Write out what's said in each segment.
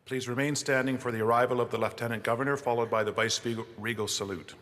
Please remain standing for the arrival of the Lieutenant Governor, followed by the Vice-Regal salute.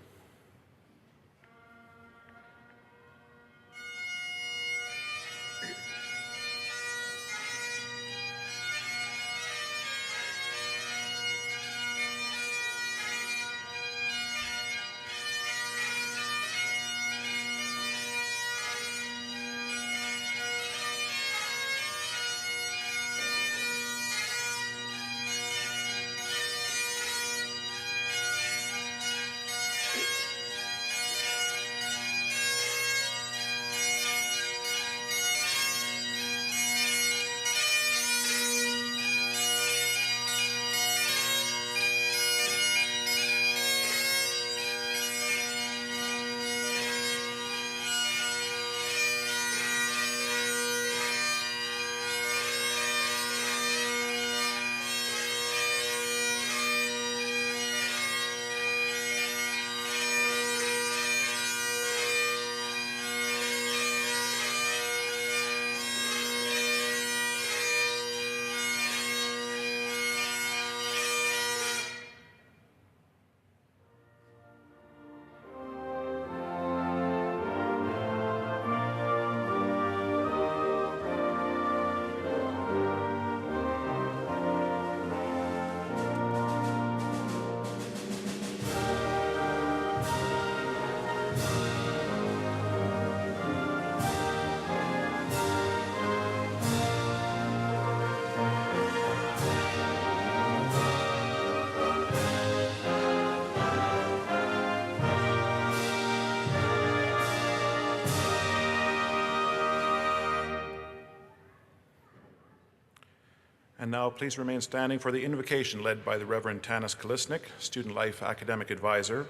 And now please remain standing for the invocation led by the Reverend Tanis Kalisnik, Student Life Academic Advisor.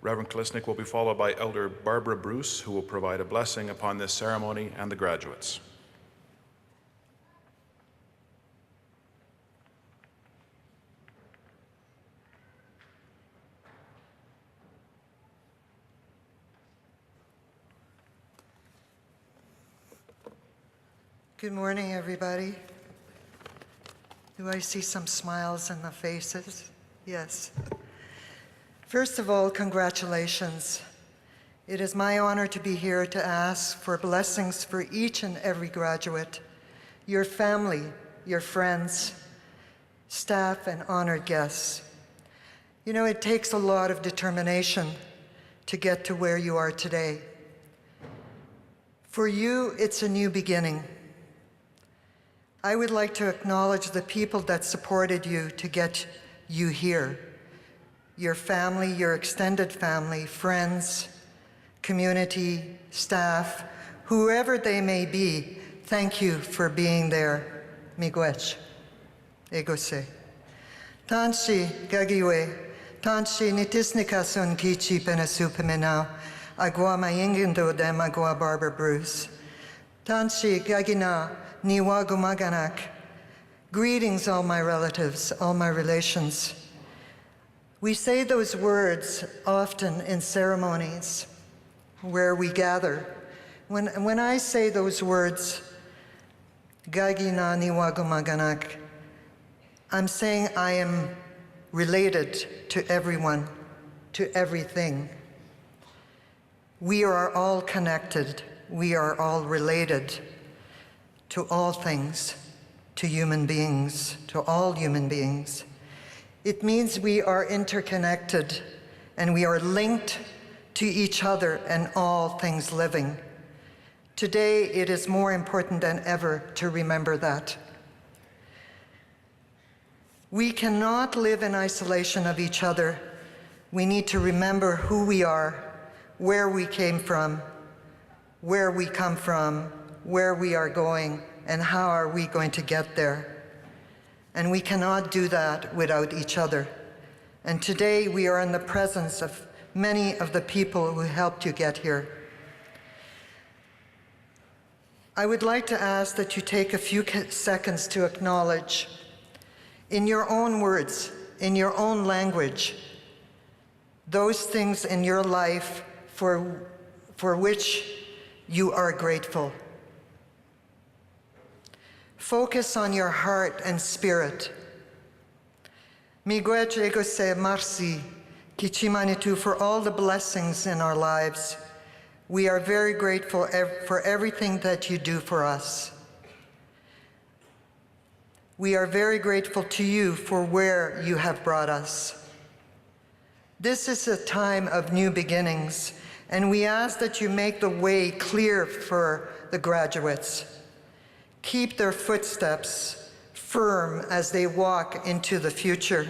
Reverend Kalisnik will be followed by Elder Barbara Bruce, who will provide a blessing upon this ceremony and the graduates. Good morning, everybody. Do I see some smiles in the faces? Yes. First of all, congratulations. It is my honor to be here to ask for blessings for each and every graduate, your family, your friends, staff, and honored guests. You know, it takes a lot of determination to get to where you are today. For you, it's a new beginning. I would like to acknowledge the people that supported you to get you here. Your family, your extended family, friends, community, staff, whoever they may be, thank you for being there. Miigwech. Egose. Tanshi gagiwe. Tanshi nitisnikasun kichi penasupimenau. Agua mayingendo dem agua Barbara Bruce. Tanshi gagina. Niwagumaganak. Greetings, all my relatives, all my relations. We say those words often in ceremonies where we gather. When I say those words, Gagina Niwagumaganak, I'm saying I am related to everyone, to everything. We are all connected. We are all related to all things, to human beings, to all human beings. It means we are interconnected and we are linked to each other and all things living. Today, it is more important than ever to remember that. We cannot live in isolation of each other. We need to remember who we are, where we came from, where we come from, where we are going, and how are we going to get there. And we cannot do that without each other. And today we are in the presence of many of the people who helped you get here. I would like to ask that you take a few seconds to acknowledge, in your own words, in your own language, those things in your life for which you are grateful. Focus on your heart and spirit. Miigwech egose marsi, kichimanitu for all the blessings in our lives. We are very grateful for everything that you do for us. We are very grateful to you for where you have brought us. This is a time of new beginnings, and we ask that you make the way clear for the graduates. Keep their footsteps firm as they walk into the future.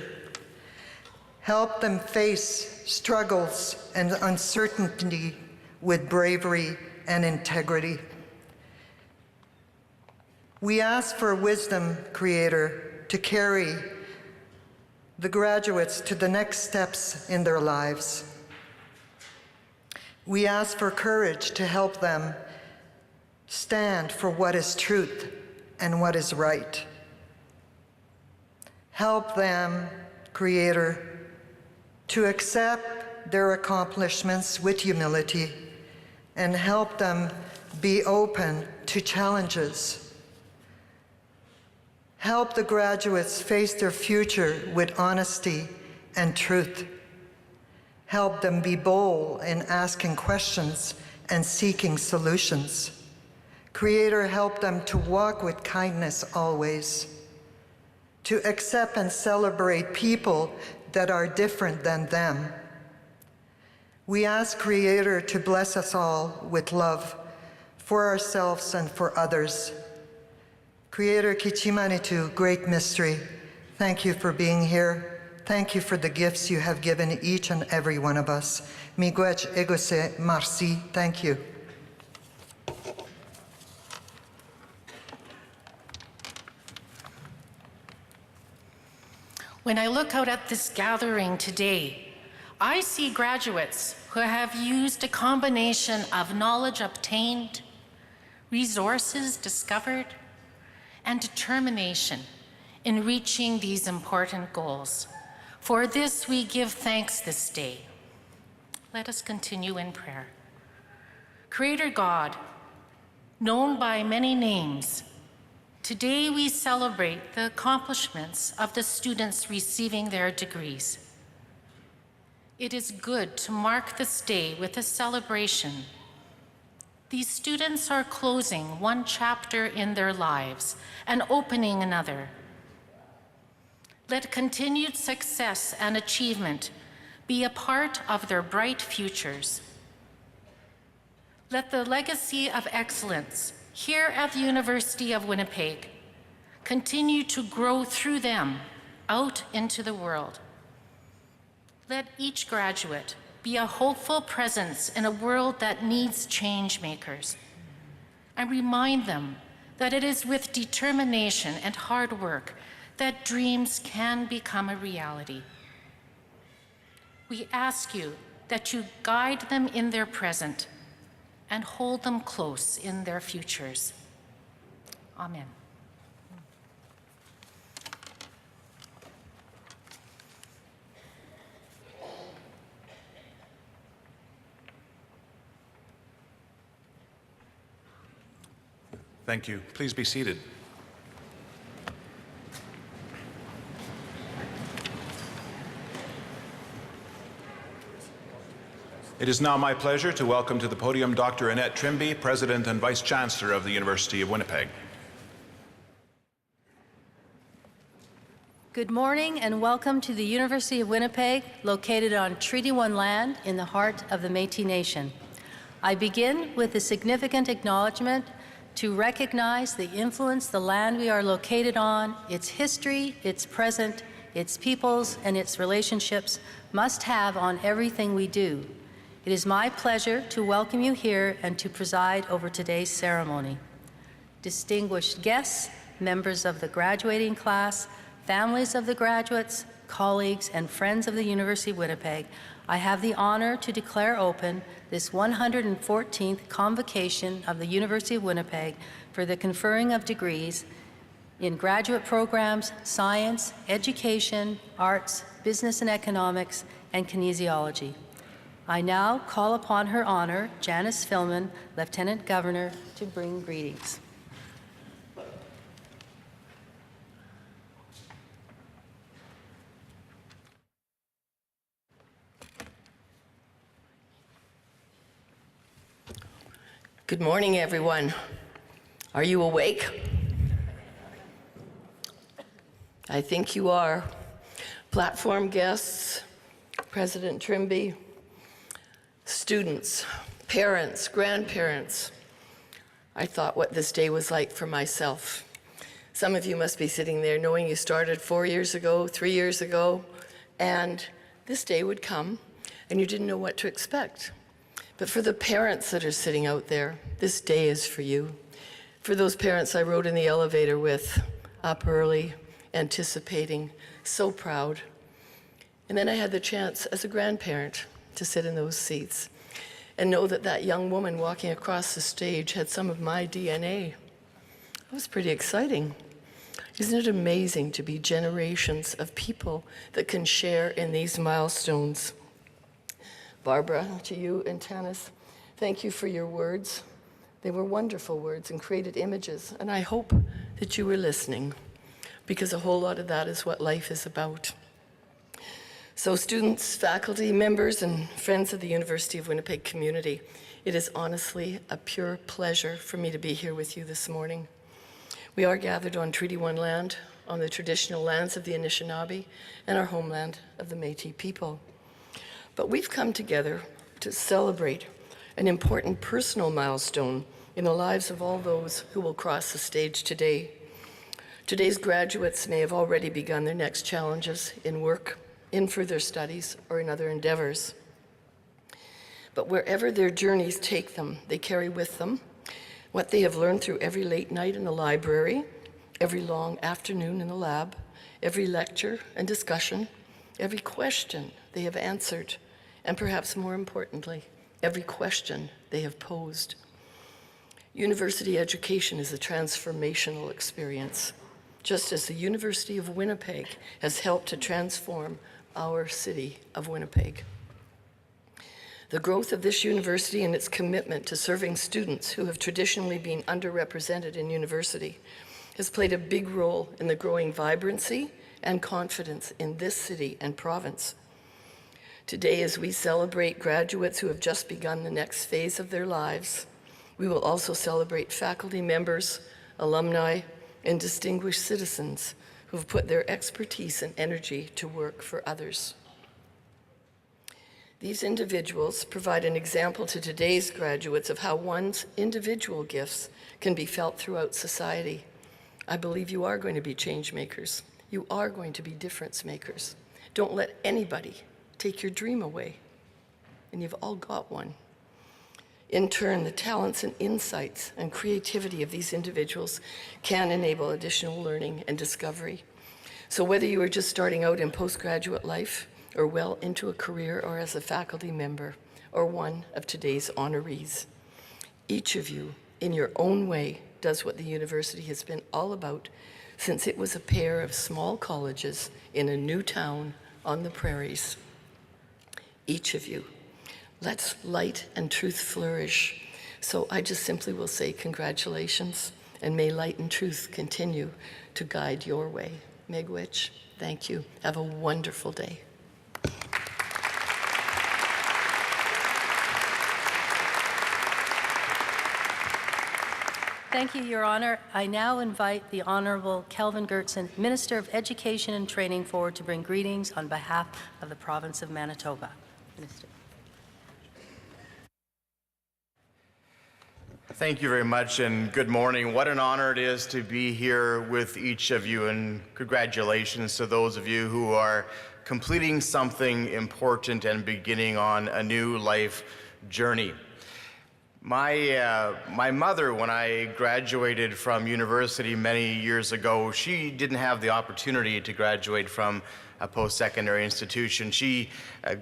Help them face struggles and uncertainty with bravery and integrity. We ask for wisdom, Creator, to carry the graduates to the next steps in their lives. We ask for courage to help them stand for what is truth and what is right. Help them, Creator, to accept their accomplishments with humility and help them be open to challenges. Help the graduates face their future with honesty and truth. Help them be bold in asking questions and seeking solutions. Creator, help them to walk with kindness always, to accept and celebrate people that are different than them. We ask Creator to bless us all with love for ourselves and for others. Creator, kichimanitu, great mystery, thank you for being here. Thank you for the gifts you have given each and every one of us. Miigwech egose marsi, thank you. When I look out at this gathering today, I see graduates who have used a combination of knowledge obtained, resources discovered, and determination in reaching these important goals. For this, we give thanks this day. Let us continue in prayer. Creator God, known by many names, today we celebrate the accomplishments of the students receiving their degrees. It is good to mark this day with a celebration. These students are closing one chapter in their lives and opening another. Let continued success and achievement be a part of their bright futures. Let the legacy of excellence here at the University of Winnipeg continue to grow through them out into the world. Let each graduate be a hopeful presence in a world that needs change makers, and remind them that it is with determination and hard work that dreams can become a reality. We ask you that you guide them in their present and hold them close in their futures. Amen. Thank you. Please be seated. It is now my pleasure to welcome to the podium Dr. Annette Trimby, President and Vice Chancellor of the University of Winnipeg. Good morning and welcome to the University of Winnipeg, located on Treaty 1 land in the heart of the Métis Nation. I begin with a significant acknowledgement to recognize the influence the land we are located on, its history, its present, its peoples, and its relationships must have on everything we do. It is my pleasure to welcome you here and to preside over today's ceremony. Distinguished guests, members of the graduating class, families of the graduates, colleagues, and friends of the University of Winnipeg, I have the honor to declare open this 114th Convocation of the University of Winnipeg for the conferring of degrees in graduate programs, science, education, arts, business and economics, and kinesiology. I now call upon Her Honor, Janice Filman, Lieutenant Governor, to bring greetings. Good morning, everyone. Are you awake? I think you are. Platform guests, President Trimby, students, parents, grandparents. I thought what this day was like for myself. Some of you must be sitting there knowing you started 4 years ago, 3 years ago, and this day would come and you didn't know what to expect. But for the parents that are sitting out there, this day is for you. For those parents I rode in the elevator with, up early, anticipating, so proud. And then I had the chance as a grandparent to sit in those seats and know that that young woman walking across the stage had some of my DNA. It was pretty exciting. Isn't it amazing to be generations of people that can share in these milestones? Barbara, to you and Tanis, thank you for your words. They were wonderful words and created images, and I hope that you were listening, because a whole lot of that is what life is about. So students, faculty, members, and friends of the University of Winnipeg community, it is honestly a pure pleasure for me to be here with you this morning. We are gathered on Treaty 1 land, on the traditional lands of the Anishinaabe, and our homeland of the Métis people. But we've come together to celebrate an important personal milestone in the lives of all those who will cross the stage today. Today's graduates may have already begun their next challenges in work, in further studies, or in other endeavors. But wherever their journeys take them, they carry with them what they have learned through every late night in the library, every long afternoon in the lab, every lecture and discussion, every question they have answered, and perhaps more importantly, every question they have posed. University education is a transformational experience, just as the University of Winnipeg has helped to transform our city of Winnipeg. The growth of this university and its commitment to serving students who have traditionally been underrepresented in university has played a big role in the growing vibrancy and confidence in this city and province. Today, as we celebrate graduates who have just begun the next phase of their lives, we will also celebrate faculty members, alumni, and distinguished citizens who have put their expertise and energy to work for others. These individuals provide an example to today's graduates of how one's individual gifts can be felt throughout society. I believe you are going to be change makers. You are going to be difference makers. Don't let anybody take your dream away, and you've all got one. In turn, the talents and insights and creativity of these individuals can enable additional learning and discovery. So whether you are just starting out in postgraduate life, or well into a career, or as a faculty member, or one of today's honorees, each of you, in your own way, does what the university has been all about since it was a pair of small colleges in a new town on the prairies. Each of you, let's light and truth flourish. So I just simply will say congratulations, and may light and truth continue to guide your way. Miigwech, thank you. Have a wonderful day. Thank you, Your Honor. I now invite the Honorable Kelvin Gertson, Minister of Education and Training, forward to bring greetings on behalf of the province of Manitoba. Minister. Thank you very much, and good morning. What an honor it is to be here with each of you, and congratulations to those of you who are completing something important and beginning on a new life journey. My mother, when I graduated from university many years ago, she didn't have the opportunity to graduate from a post-secondary institution. She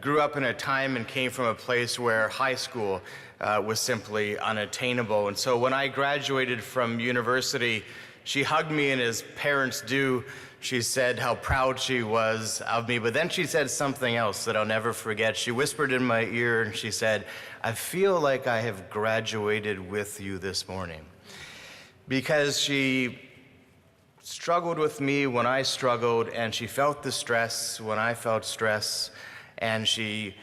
grew up in a time and came from a place where high school was simply unattainable. And so when I graduated from university, she hugged me, and as parents do, she said how proud she was of me. But then she said something else that I'll never forget. She whispered in my ear and she said, "I feel like I have graduated with you this morning." Because she struggled with me when I struggled, and she felt the stress when I felt stress, and she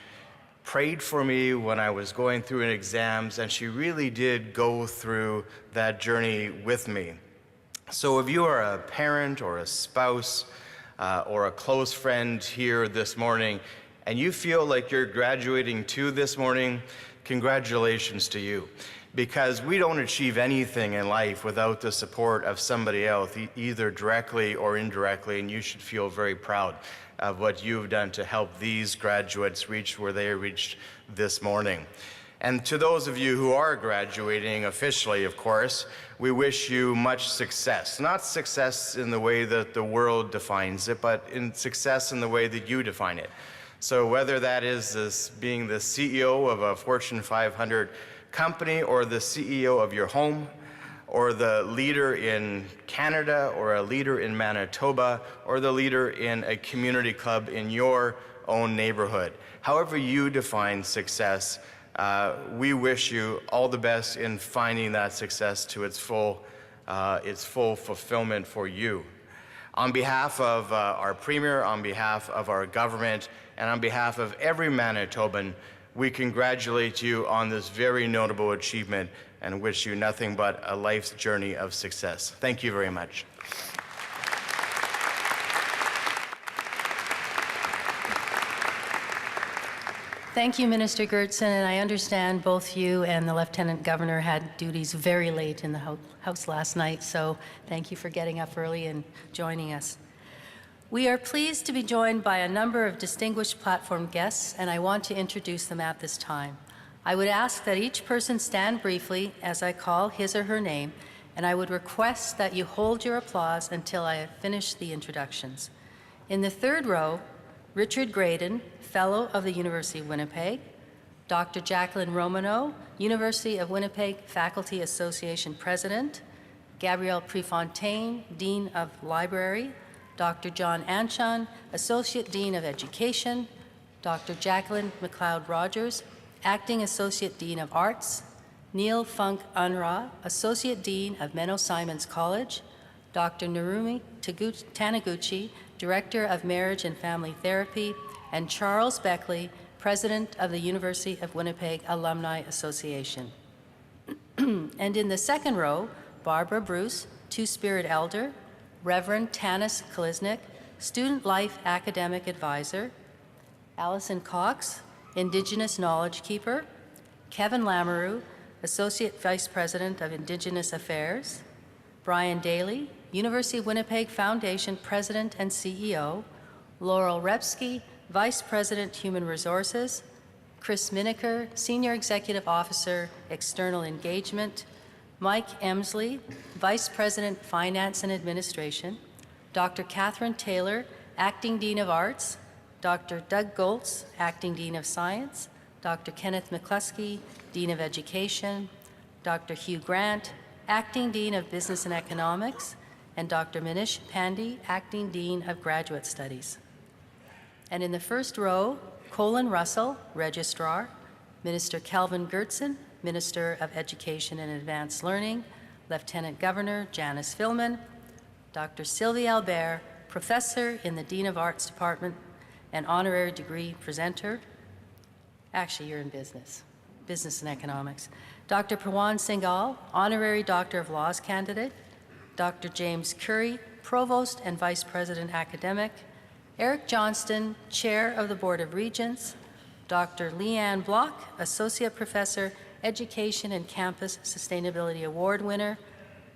prayed for me when I was going through exams, and she really did go through that journey with me. So if you are a parent or a spouse or a close friend here this morning, and you feel like you're graduating too this morning, congratulations to you. Because we don't achieve anything in life without the support of somebody else, either directly or indirectly, and you should feel very proud of what you've done to help these graduates reach where they reached this morning. And to those of you who are graduating officially, of course, we wish you much success. Not success in the way that the world defines it, but in success in the way that you define it. So whether that is being the CEO of a Fortune 500 company, or the CEO of your home, or the leader in Canada, or a leader in Manitoba, or the leader in a community club in your own neighborhood. However you define success, we wish you all the best in finding that success to its full fulfillment for you. On behalf of our Premier, on behalf of our government, and on behalf of every Manitoban, we congratulate you on this very notable achievement and wish you nothing but a life's journey of success. Thank you very much. Thank you, Minister Gertson, and I understand both you and the Lieutenant Governor had duties very late in the House last night, so thank you for getting up early and joining us. We are pleased to be joined by a number of distinguished platform guests, and I want to introduce them at this time. I would ask that each person stand briefly as I call his or her name, and I would request that you hold your applause until I have finished the introductions. In the third row, Richard Graydon, Fellow of the University of Winnipeg, Dr. Jacqueline Romano, University of Winnipeg Faculty Association President, Gabrielle Prefontaine, Dean of Library, Dr. John Anchon, Associate Dean of Education, Dr. Jacqueline McLeod-Rogers, Acting Associate Dean of Arts, Neil Funk Unruh, Associate Dean of Menno Simons College, Dr. Narumi Taniguchi, Director of Marriage and Family Therapy, and Charles Beckley, President of the University of Winnipeg Alumni Association. And in the second row, Barbara Bruce, Two-Spirit Elder, Reverend Tanis Kalisnik, Student Life Academic Advisor, Allison Cox, Indigenous Knowledge Keeper, Kevin Lamoureux, Associate Vice President of Indigenous Affairs, Brian Daly, University of Winnipeg Foundation President and CEO, Laurel Repsky, Vice President Human Resources, Chris Miniker, Senior Executive Officer, External Engagement, Mike Emsley, Vice President, Finance and Administration, Dr. Catherine Taylor, Acting Dean of Arts, Dr. Doug Goltz, Acting Dean of Science, Dr. Kenneth McCluskey, Dean of Education, Dr. Hugh Grant, Acting Dean of Business and Economics, and Dr. Manish Pandey, Acting Dean of Graduate Studies. And in the first row, Colin Russell, Registrar, Minister Kelvin Gertson, Minister of Education and Advanced Learning, Lieutenant Governor Janice Fillman, Dr. Sylvie Albert, Professor in the Dean of Arts Department and Honorary Degree Presenter. Actually, you're in business and economics. Dr. Pawan Singhal, Honorary Doctor of Laws candidate, Dr. James Curry, Provost and Vice President Academic, Eric Johnston, Chair of the Board of Regents, Dr. Leanne Block, Associate Professor, Education and Campus Sustainability Award winner,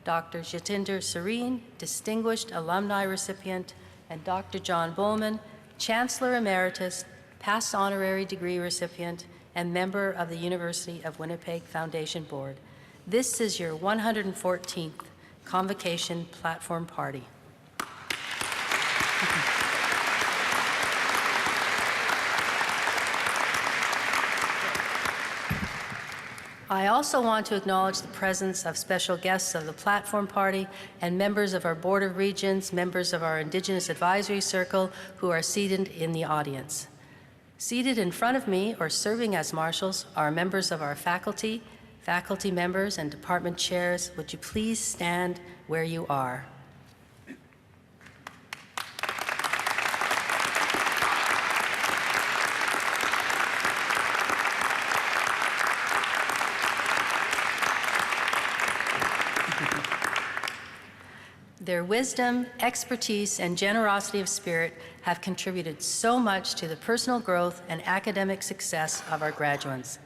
Dr. Jatinder Serene, Distinguished Alumni recipient, and Dr. John Bowman, Chancellor Emeritus, past honorary degree recipient, and member of the University of Winnipeg Foundation Board. This is your 114th Convocation Platform Party. I also want to acknowledge the presence of special guests of the Platform Party and members of our Board of Regents, members of our Indigenous Advisory Circle who are seated in the audience. Seated in front of me or serving as marshals are members of our faculty, faculty members, and department chairs. Would you please stand where you are? Their wisdom, expertise, and generosity of spirit have contributed so much to the personal growth and academic success of our graduates.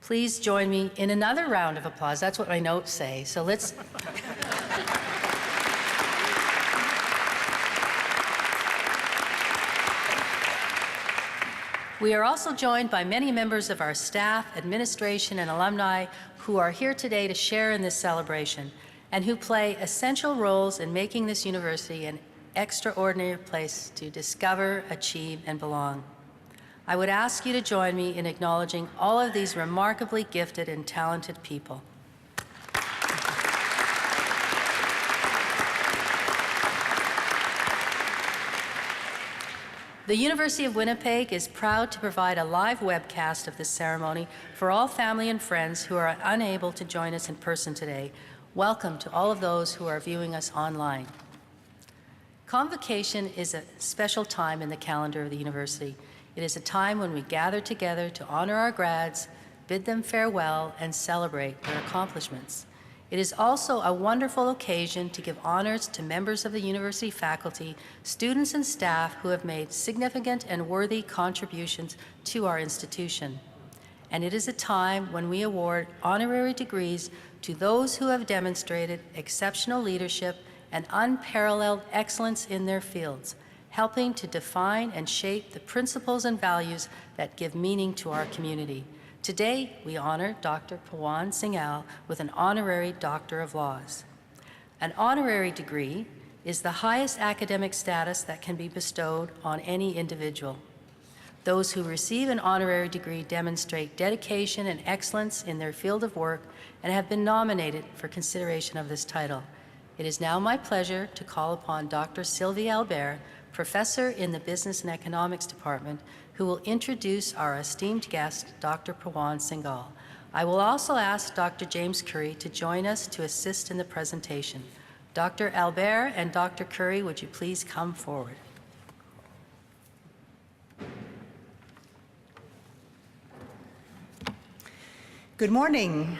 Please join me in another round of applause. That's what my notes say. So let's. We are also joined by many members of our staff, administration, and alumni who are here today to share in this celebration and who play essential roles in making this university an extraordinary place to discover, achieve, and belong. I would ask you to join me in acknowledging all of these remarkably gifted and talented people. The University of Winnipeg is proud to provide a live webcast of this ceremony for all family and friends who are unable to join us in person today. Welcome to all of those who are viewing us online. Convocation is a special time in the calendar of the university. It is a time when we gather together to honor our grads, bid them farewell, and celebrate their accomplishments. It is also a wonderful occasion to give honors to members of the university faculty, students, and staff who have made significant and worthy contributions to our institution. And it is a time when we award honorary degrees to those who have demonstrated exceptional leadership and unparalleled excellence in their fields, helping to define and shape the principles and values that give meaning to our community. Today, we honor Dr. Pawan Singhal with an Honorary Doctor of Laws. An honorary degree is the highest academic status that can be bestowed on any individual. Those who receive an honorary degree demonstrate dedication and excellence in their field of work and have been nominated for consideration of this title. It is now my pleasure to call upon Dr. Sylvie Albert, Professor in the Business and Economics Department, who will introduce our esteemed guest, Dr. Pawan Singhal. I will also ask Dr. James Curry to join us to assist in the presentation. Dr. Albert and Dr. Curry, would you please come forward? Good morning.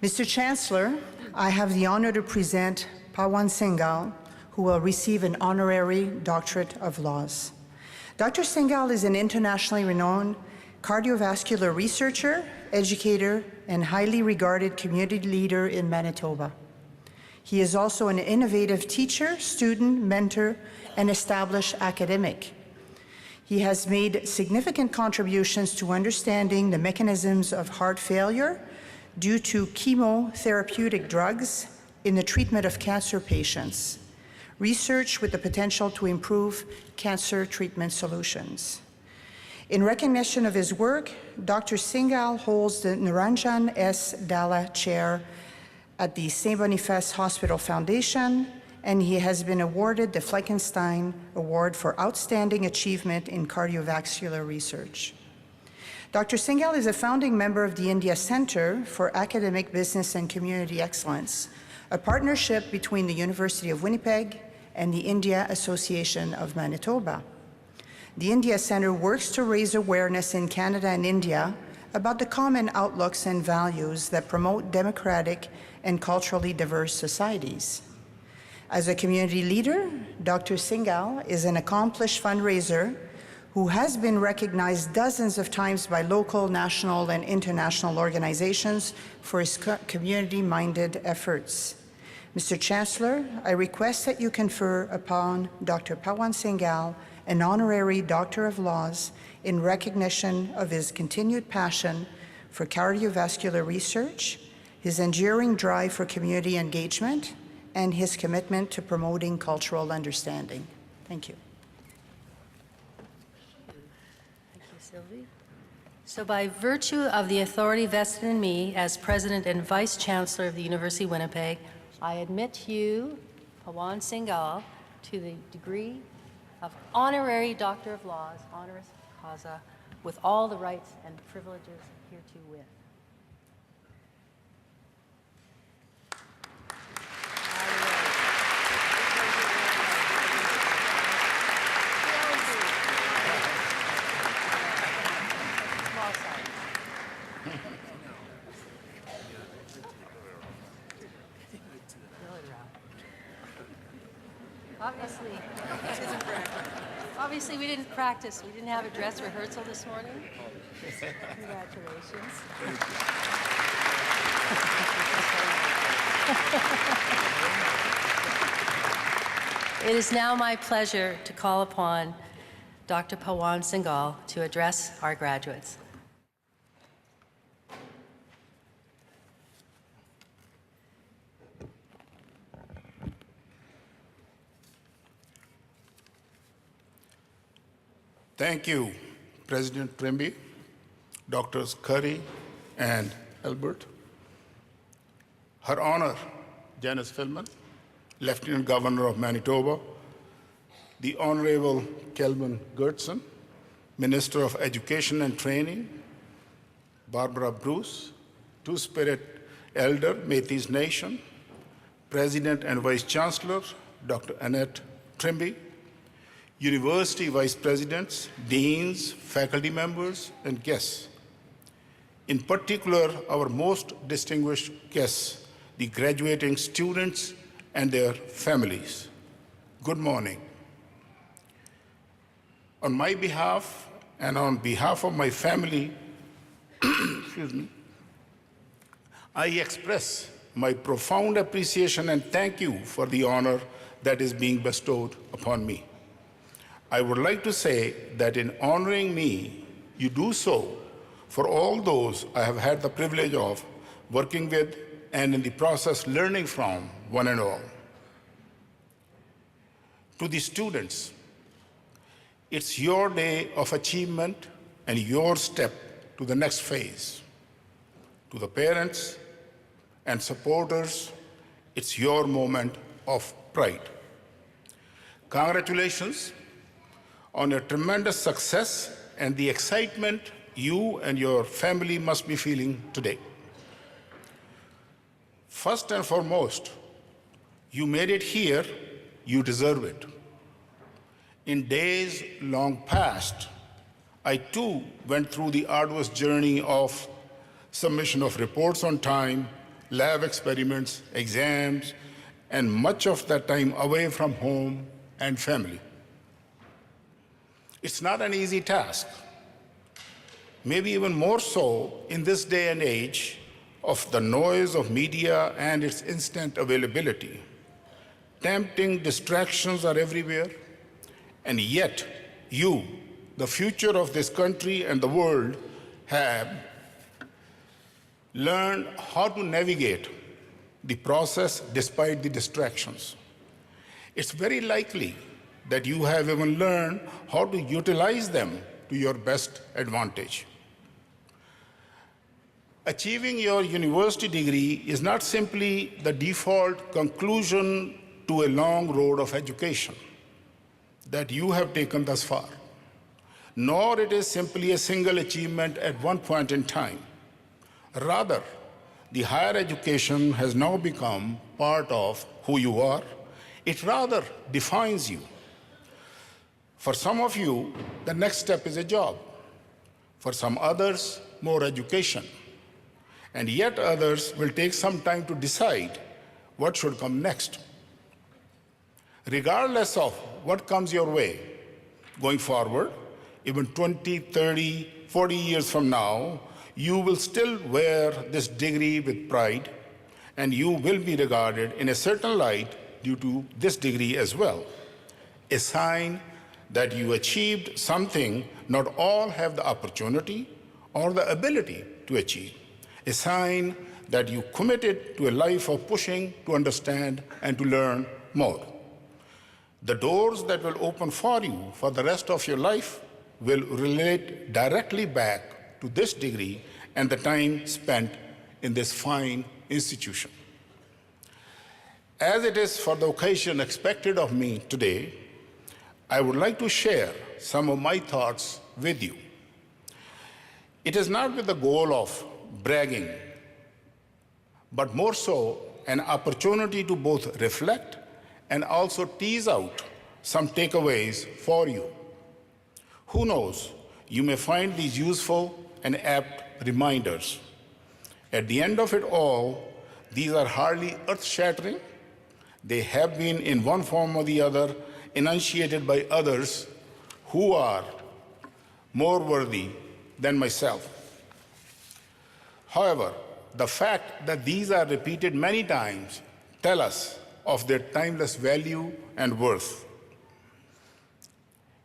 Mr. Chancellor, I have the honor to present Pawan Singhal, who will receive an honorary doctorate of laws. Dr. Singhal is an internationally renowned cardiovascular researcher, educator, and highly regarded community leader in Manitoba. He is also an innovative teacher, student, mentor, and established academic. He has made significant contributions to understanding the mechanisms of heart failure due to chemotherapeutic drugs in the treatment of cancer patients, research with the potential to improve cancer treatment solutions. In recognition of his work, Dr. Singhal holds the Naranjan S. Dalla Chair at the St. Boniface Hospital Foundation, and he has been awarded the Fleckenstein Award for Outstanding Achievement in Cardiovascular Research. Dr. Singhal is a founding member of the India Center for Academic Business and Community Excellence, a partnership between the University of Winnipeg and the India Association of Manitoba. The India Center works to raise awareness in Canada and India about the common outlooks and values that promote democratic and culturally diverse societies. As a community leader, Dr. Singhal is an accomplished fundraiser who has been recognized dozens of times by local, national, and international organizations for his community-minded efforts. Mr. Chancellor, I request that you confer upon Dr. Pawan Singhal an honorary Doctor of Laws in recognition of his continued passion for cardiovascular research, his enduring drive for community engagement, and his commitment to promoting cultural understanding. Thank you. Thank you, Sylvie. So by virtue of the authority vested in me as President and Vice Chancellor of the University of Winnipeg, I admit you, Pawan Singhal, to the degree of Honorary Doctor of Laws, honoris causa, with all the rights and privileges herewith. Obviously, we didn't practice. We didn't have a dress rehearsal this morning. Congratulations. It is now my pleasure to call upon Dr. Pawan Singhal to address our graduates. Thank you, President Trimby, Drs. Curry and Albert. Her Honor, Janice Philman, Lieutenant Governor of Manitoba, the Honorable Kelvin Gertson, Minister of Education and Training, Barbara Bruce, Two-Spirit Elder, Métis Nation, President and Vice Chancellor, Dr. Annette Trimby, University Vice Presidents, Deans, faculty members, and guests. In particular, our most distinguished guests, the graduating students and their families. Good morning. On my behalf and on behalf of my family, excuse me, I express my profound appreciation and thank you for the honor that is being bestowed upon me. I would like to say that in honoring me, you do so for all those I have had the privilege of working with and in the process learning from one and all. To the students, it's your day of achievement and your step to the next phase. To the parents and supporters, it's your moment of pride. Congratulations on your tremendous success and the excitement you and your family must be feeling today. First and foremost, you made it here, you deserve it. In days long past, I too went through the arduous journey of submission of reports on time, lab experiments, exams, and much of that time away from home and family. It's not an easy task, maybe even more so in this day and age of the noise of media and its instant availability. Tempting distractions are everywhere, and yet you, the future of this country and the world, have learned how to navigate the process despite the distractions. It's very likely that you have even learned how to utilize them to your best advantage. Achieving your university degree is not simply the default conclusion to a long road of education that you have taken thus far, nor it is simply a single achievement at one point in time. Rather, the higher education has now become part of who you are. It rather defines you. For some of you, the next step is a job. For some others, more education. And yet others will take some time to decide what should come next. Regardless of what comes your way, going forward, even 20, 30, 40 years from now, you will still wear this degree with pride, and you will be regarded in a certain light due to this degree as well. A sign that you achieved something not all have the opportunity or the ability to achieve. A sign that you committed to a life of pushing to understand and to learn more. The doors that will open for you for the rest of your life will relate directly back to this degree and the time spent in this fine institution. As it is for the occasion expected of me today, I would like to share some of my thoughts with you. It is not with the goal of bragging, but more so an opportunity to both reflect and also tease out some takeaways for you. Who knows, you may find these useful and apt reminders. At the end of it all, these are hardly earth-shattering, They have been, in one form or the other, enunciated by others who are more worthy than myself. However, the fact that these are repeated many times tell us of their timeless value and worth.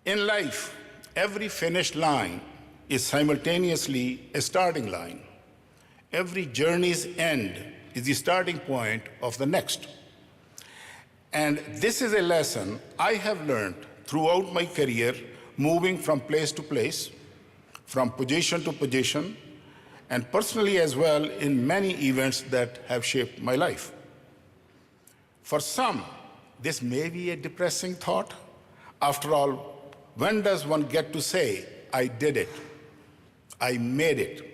In life, every finished line is simultaneously a starting line. Every journey's end is the starting point of the next. And this is a lesson I have learned throughout my career, moving from place to place, from position to position, and personally as well in many events that have shaped my life. For some, this may be a depressing thought. After all, when does one get to say, I did it, I made it?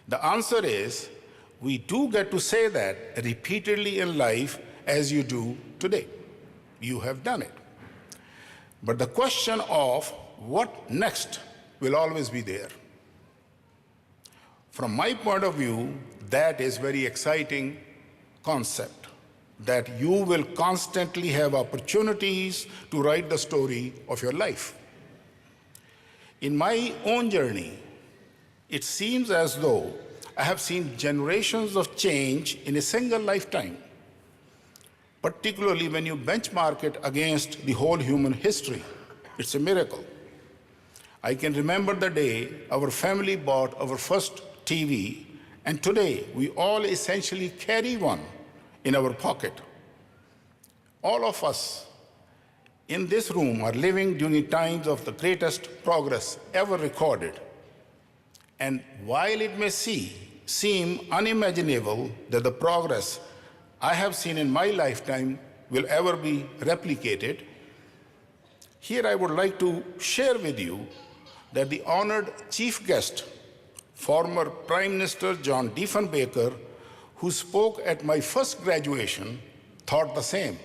The answer is, we do get to say that repeatedly in life as you do today. You have done it. But the question of what next will always be there. From my point of view, that is very exciting concept, that you will constantly have opportunities to write the story of your life. In my own journey, it seems as though I have seen generations of change in a single lifetime, particularly when you benchmark it against the whole human history. It's a miracle. I can remember the day our family bought our first TV, and today we all essentially carry one in our pocket. All of us in this room are living during times of the greatest progress ever recorded. And while it may seem unimaginable that the progress I have seen in my lifetime will ever be replicated, here I would like to share with you that the honored chief guest, former Prime Minister John Diefenbaker, who spoke at my first graduation, thought the same.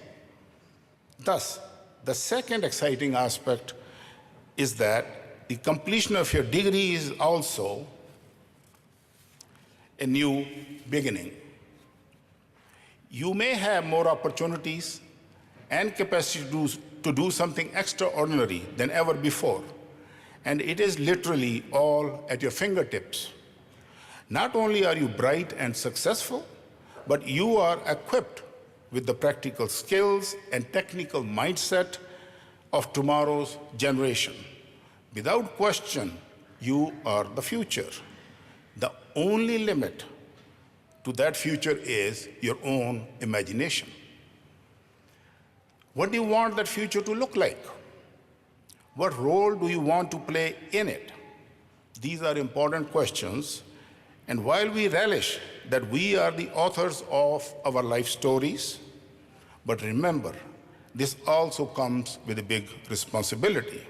Thus, the second exciting aspect is that the completion of your degree is also a new beginning. You may have more opportunities and capacity to do something extraordinary than ever before, and it is literally all at your fingertips. Not only are you bright and successful, but you are equipped with the practical skills and technical mindset of tomorrow's generation. Without question, you are the future. The only limit to that future is your own imagination. What do you want that future to look like? What role do you want to play in it? These are important questions, and while we relish that we are the authors of our life stories, but remember, this also comes with a big responsibility.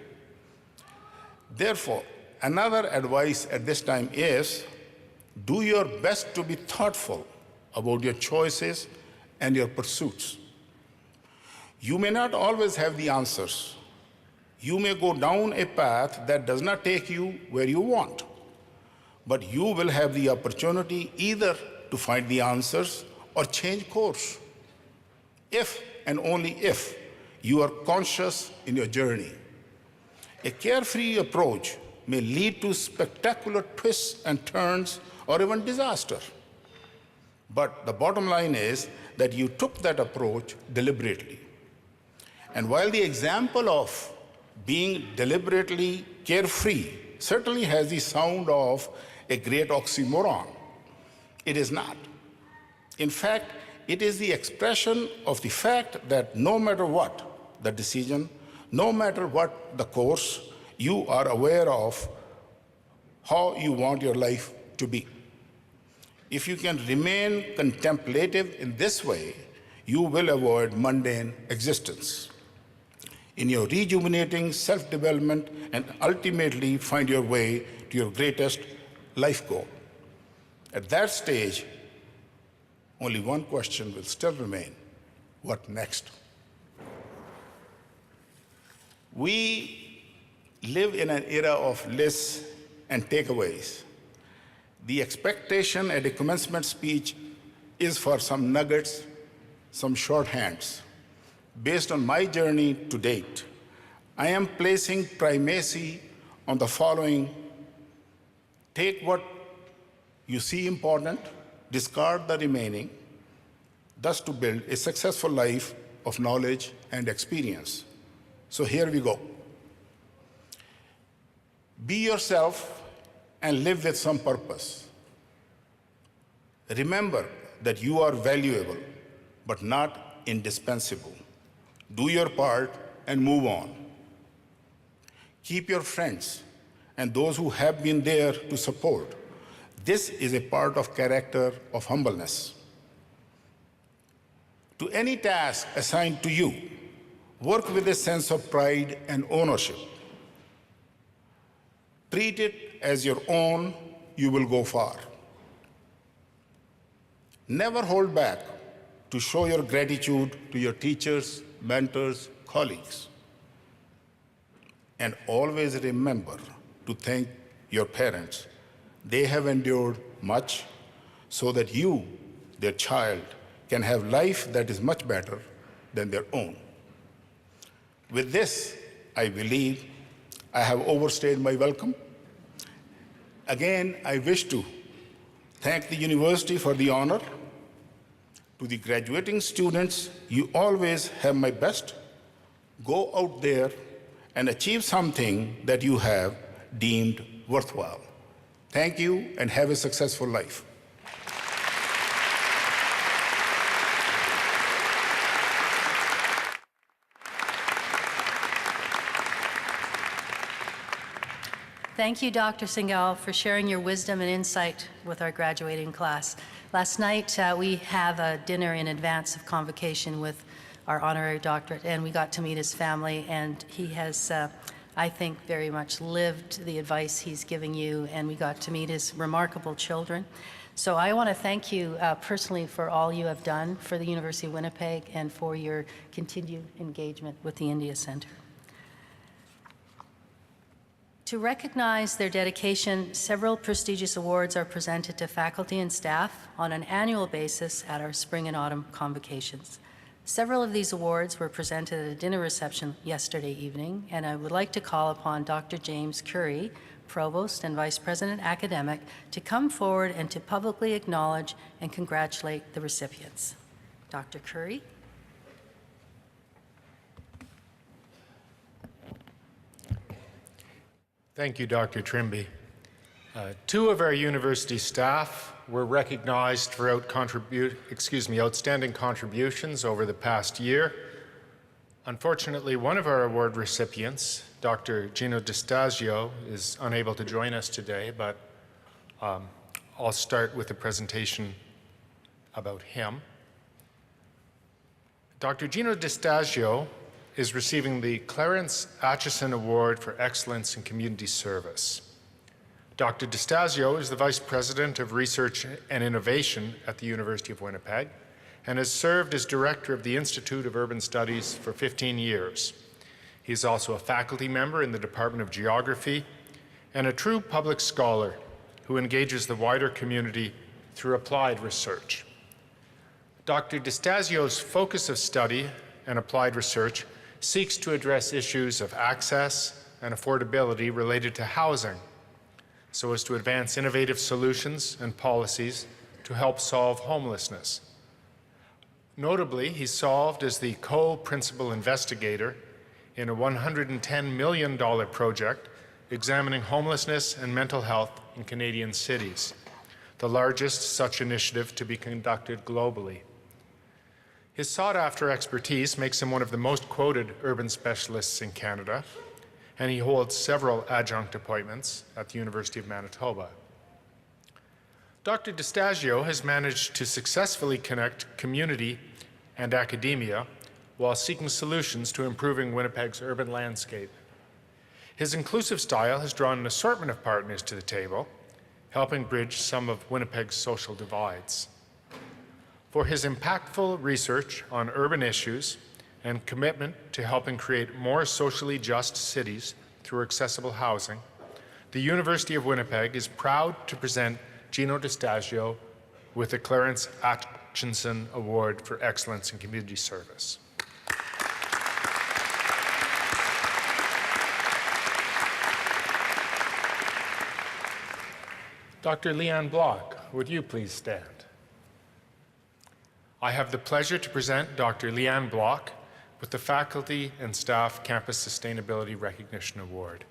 Therefore, another advice at this time is, do your best to be thoughtful about your choices and your pursuits. You may not always have the answers. You may go down a path that does not take you where you want, but you will have the opportunity either to find the answers or change course, if and only if you are conscious in your journey. A carefree approach may lead to spectacular twists and turns or even disaster. But the bottom line is that you took that approach deliberately. And while the example of being deliberately carefree certainly has the sound of a great oxymoron, it is not. In fact, it is the expression of the fact that no matter what the decision, no matter what the course, you are aware of how you want your life to be. If you can remain contemplative in this way, you will avoid mundane existence in your rejuvenating self-development and ultimately find your way to your greatest life goal. At that stage, only one question will still remain: what next? We live in an era of lists and takeaways. The expectation at a commencement speech is for some nuggets some shorthands. Based on my journey to date, I am placing primacy on the following. Take what you see important, discard the remaining, thus to build a successful life of knowledge and experience. So here we go. Be yourself and live with some purpose. Remember that you are valuable, but not indispensable. Do your part and move on. Keep your friends and those who have been there to support. This is a part of character of humbleness. To any task assigned to you, work with a sense of pride and ownership. Treat it as your own, you will go far. Never hold back to show your gratitude to your teachers, mentors, colleagues. And always remember to thank your parents. They have endured much so that you, their child, can have life that is much better than their own. With this, I believe I have overstayed my welcome. Again, I wish to thank the university for the honor. To the graduating students, you always have my best. Go out there and achieve something that you have deemed worthwhile. Thank you and have a successful life. Thank you, Dr. Singhal, for sharing your wisdom and insight with our graduating class. Last night, we have a dinner in advance of convocation with our honorary doctorate, and we got to meet his family, and he has, I think, very much lived the advice he's giving you, and we got to meet his remarkable children. So I want to thank you personally for all you have done for the University of Winnipeg and for your continued engagement with the India Centre. To recognize their dedication, several prestigious awards are presented to faculty and staff on an annual basis at our spring and autumn convocations. Several of these awards were presented at a dinner reception yesterday evening, and I would like to call upon Dr. James Curry, Provost and Vice President Academic, to come forward and to publicly acknowledge and congratulate the recipients. Dr. Curry. Thank you, Dr. Trimby. Two of our university staff were recognized for outstanding contributions over the past year. Unfortunately, one of our award recipients, Dr. Gino D'Estasio, is unable to join us today, but I'll start with a presentation about him. Dr. Gino D'Estasio is receiving the Clarence Atchison Award for Excellence in Community Service. Dr. D'Estasio is the Vice President of Research and Innovation at the University of Winnipeg and has served as Director of the Institute of Urban Studies for 15 years. He's also a faculty member in the Department of Geography and a true public scholar who engages the wider community through applied research. Dr. D'Estasio's focus of study and applied research seeks to address issues of access and affordability related to housing, so as to advance innovative solutions and policies to help solve homelessness. Notably, he served as the co-principal investigator in a $110 million project examining homelessness and mental health in Canadian cities, the largest such initiative to be conducted globally. His sought-after expertise makes him one of the most quoted urban specialists in Canada, and he holds several adjunct appointments at the University of Manitoba. Dr. D'Estasio has managed to successfully connect community and academia while seeking solutions to improving Winnipeg's urban landscape. His inclusive style has drawn an assortment of partners to the table, helping bridge some of Winnipeg's social divides. For his impactful research on urban issues and commitment to helping create more socially just cities through accessible housing, the University of Winnipeg is proud to present Gino D'Estasio with the Clarence Atchison Award for Excellence in Community Service. Dr. Leanne Block, would you please stand? I have the pleasure to present Dr. Leanne Block with the Faculty and Staff Campus Sustainability Recognition Award.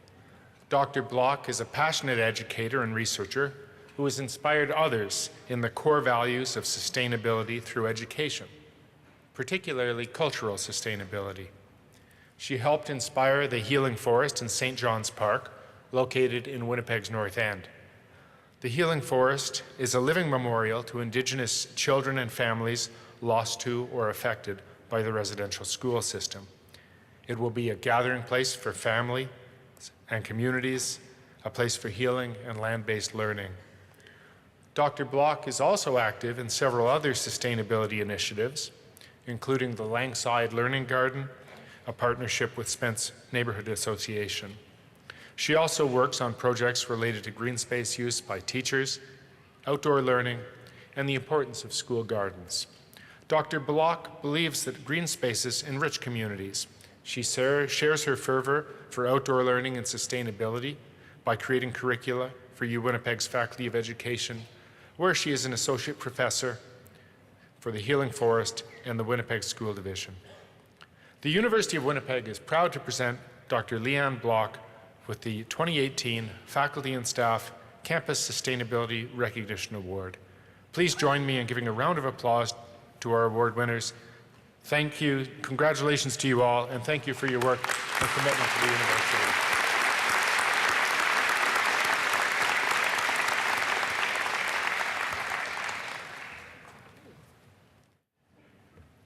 Dr. Block is a passionate educator and researcher who has inspired others in the core values of sustainability through education, particularly cultural sustainability. She helped inspire the Healing Forest in St. John's Park, located in Winnipeg's North End. The Healing Forest is a living memorial to Indigenous children and families lost to or affected by the residential school system. It will be a gathering place for family and communities, a place for healing and land-based learning. Dr. Block is also active in several other sustainability initiatives, including the Langside Learning Garden, a partnership with Spence Neighborhood Association. She also works on projects related to green space use by teachers, outdoor learning, and the importance of school gardens. Dr. Block believes that green spaces enrich communities. She shares her fervor for outdoor learning and sustainability by creating curricula for Winnipeg's Faculty of Education, where she is an associate professor for the Healing Forest and the Winnipeg School Division. The University of Winnipeg is proud to present Dr. Leanne Block with the 2018 Faculty and Staff Campus Sustainability Recognition Award. Please join me in giving a round of applause to our award winners. Thank you, congratulations to you all, and thank you for your work and commitment to the university.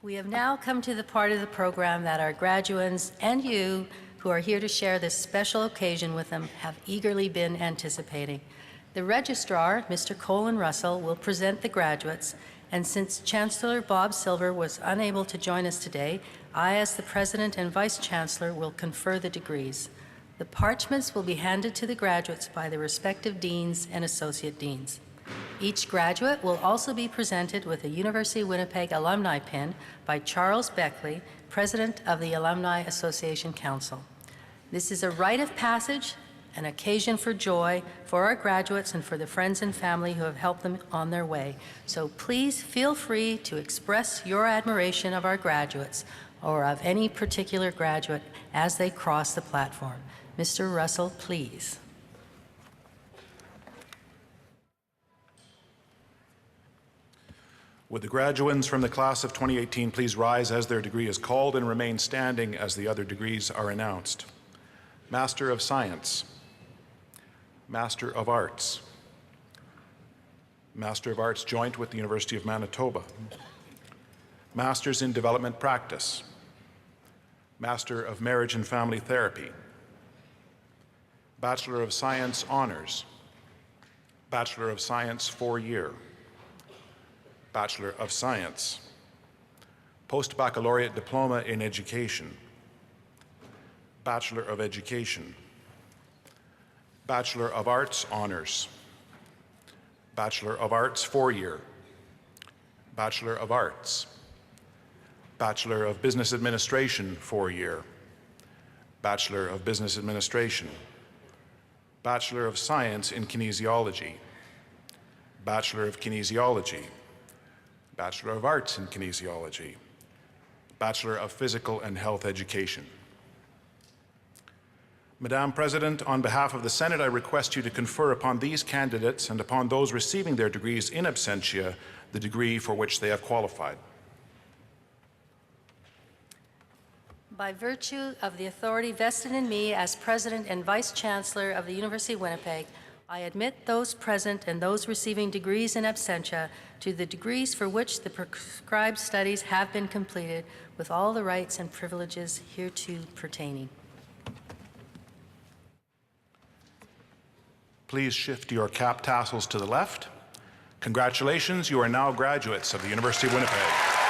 We have now come to the part of the program that our graduates and you who are here to share this special occasion with them have eagerly been anticipating. The registrar, Mr. Colin Russell, will present the graduates, and since Chancellor Bob Silver was unable to join us today, I, as the President and Vice Chancellor, will confer the degrees. The parchments will be handed to the graduates by the respective deans and associate deans. Each graduate will also be presented with a University of Winnipeg alumni pin by Charles Beckley, President of the Alumni Association Council. This is a rite of passage, an occasion for joy for our graduates and for the friends and family who have helped them on their way. So please feel free to express your admiration of our graduates or of any particular graduate as they cross the platform. Mr. Russell, please. Would the graduands from the class of 2018 please rise as their degree is called and remain standing as the other degrees are announced. Master of Science, Master of Arts, Master of Arts joint with the University of Manitoba, Masters in Development Practice, Master of Marriage and Family Therapy, Bachelor of Science Honors, Bachelor of Science 4-year, Bachelor of Science, Post-Baccalaureate Diploma in Education, Bachelor of Education, Bachelor of Arts Honors, Bachelor of Arts 4-year, Bachelor of Arts, Bachelor of Business Administration 4-year, Bachelor of Business Administration, Bachelor of Science in Kinesiology, Bachelor of Kinesiology, Bachelor of Arts in Kinesiology, Bachelor of Physical and Health Education. Madam President, on behalf of the Senate, I request you to confer upon these candidates and upon those receiving their degrees in absentia the degree for which they have qualified. By virtue of the authority vested in me as President and Vice Chancellor of the University of Winnipeg, I admit those present and those receiving degrees in absentia to the degrees for which the prescribed studies have been completed with all the rights and privileges hereto pertaining. Please shift your cap tassels to the left. Congratulations, you are now graduates of the University of Winnipeg.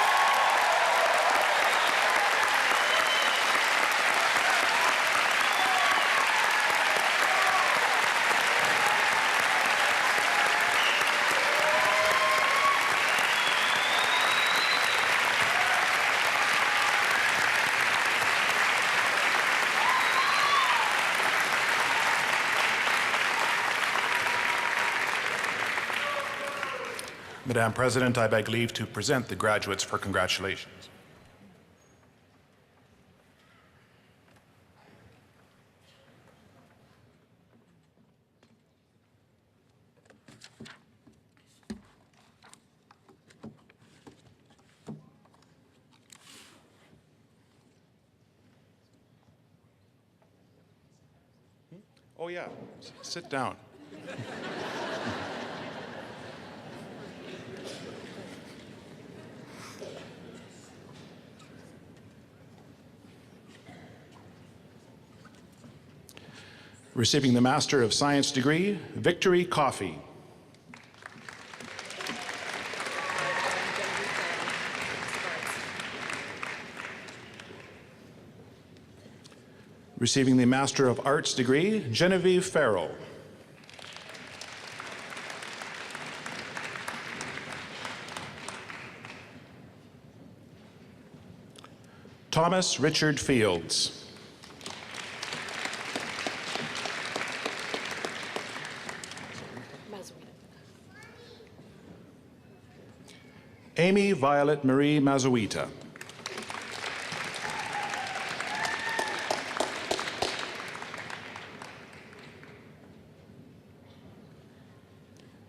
Madam President, I beg leave to present the graduates for congratulations. Oh yeah, sit down. Receiving the Master of Science degree, Victory Coffey. Receiving the Master of Arts degree, Genevieve Farrell. Thomas Richard Fields. Amy Violet Marie Mazuita.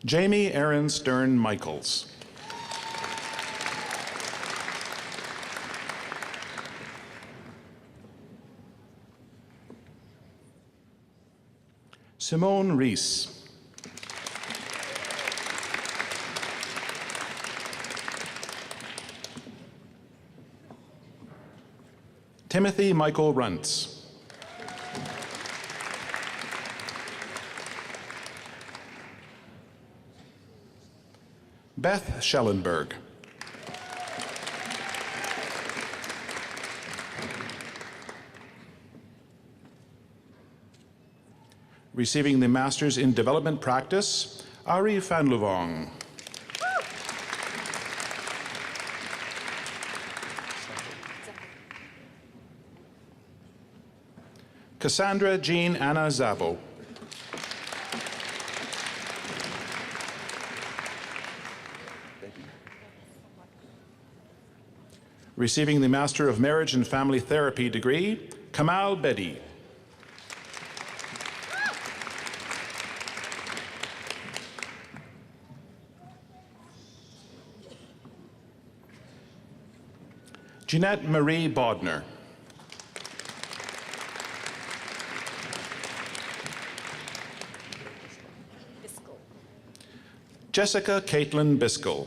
Jamie Aaron Stern Michaels. Simone Reese. Timothy Michael Runtz. Beth Schellenberg. Receiving the Masters in Development Practice, Ari van Luvong. Cassandra Jean Anna Zabo. Receiving the Master of Marriage and Family Therapy degree, Kamal Bedi. Jeanette Marie Bodner. Jessica Caitlin Biscoe.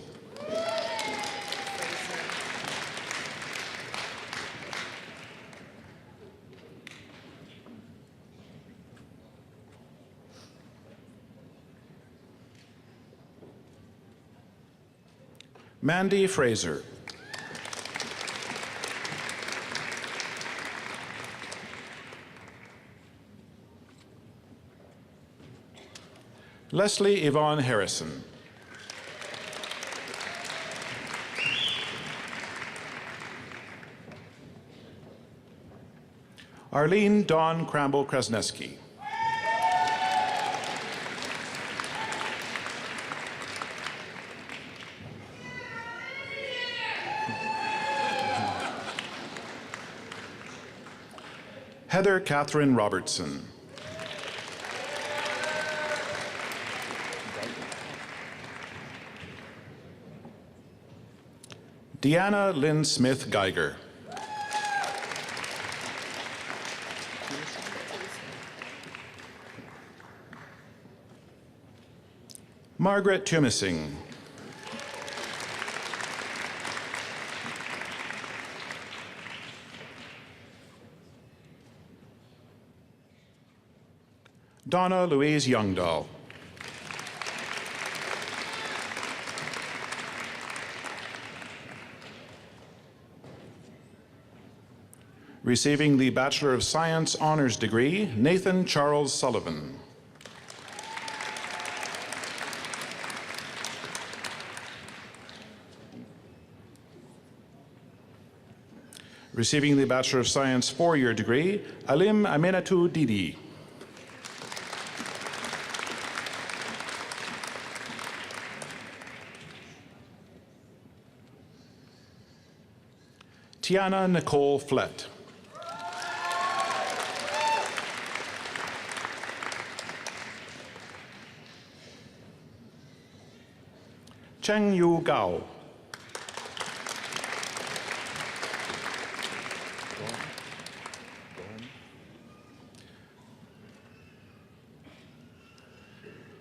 Mandy Fraser. Leslie Yvonne Harrison. Arlene Dawn Cramble Krasneski. Heather Catherine Robertson. Deanna Lynn Smith Geiger. Margaret Tumising. Donna Louise Youngdahl. Receiving the Bachelor of Science Honors degree, Nathan Charles Sullivan. Receiving the Bachelor of Science four-year degree, Alim Aminatu Didi. Tiana Nicole Flett. Cheng Yu Gao.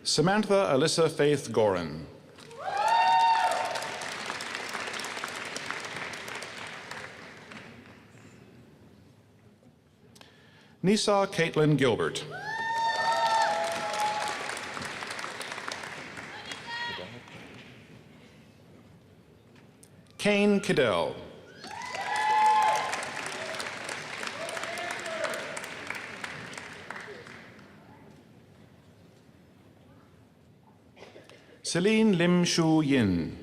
Samantha Alyssa Faith Gorin. Nisa Caitlin Gilbert. Kane Cadell. Celine Lim Shu Yin.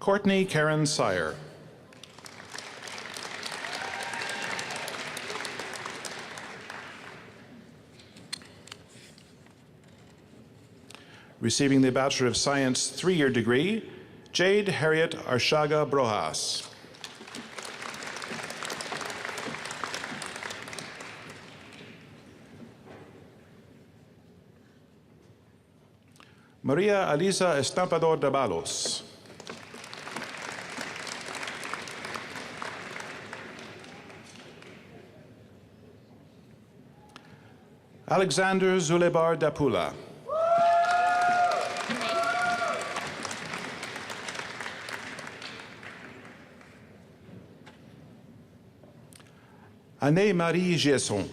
Courtney Karen Sire. Receiving the Bachelor of Science 3-year degree, Jade Harriet Arshaga Brojas. Maria Elisa Estampador Dabalos. Alexander Zulebar Dapula. Anne-Marie Giesson.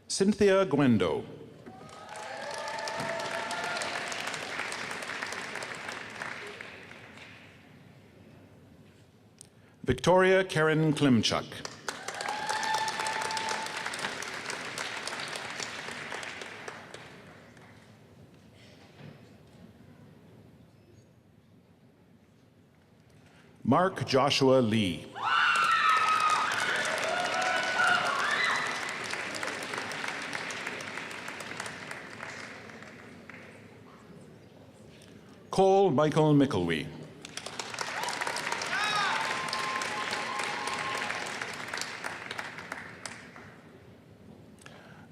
Cynthia Gwendo. Victoria Karen Klimchuk. Mark Joshua Lee. Cole Michael Mickelwee.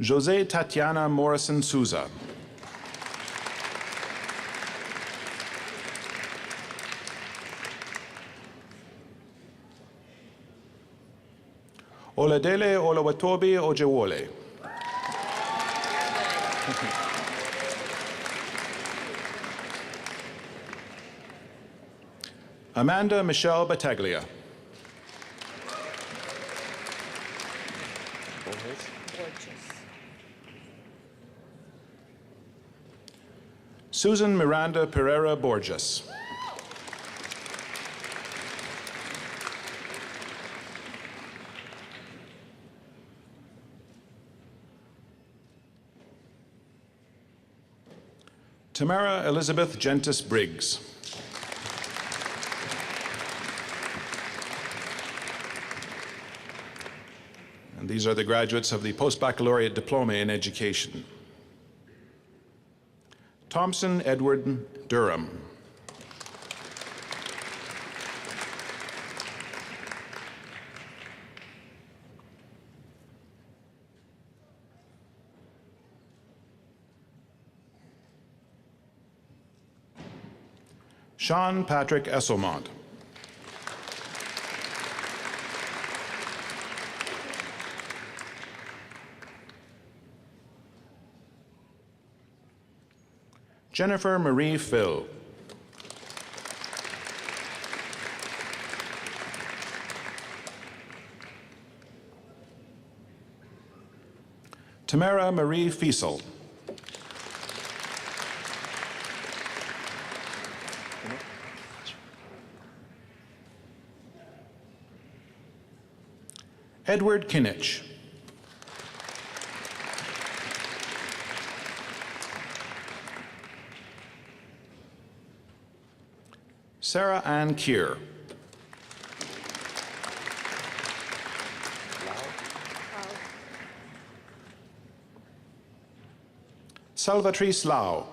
Jose Tatiana Morrison Souza. Oladele Olawatobi Ojewole. Amanda Michelle Battaglia. Susan Miranda Pereira Borges. Tamara Elizabeth Gentis Briggs. And these are the graduates of the Postbaccalaureate Diploma in Education. Thompson Edward Durham. Sean Patrick Esselmont. Jennifer Marie Phil. Tamara Marie Fiesel. Edward Kinich. Sarah Ann Keir. Salvatrice Lau.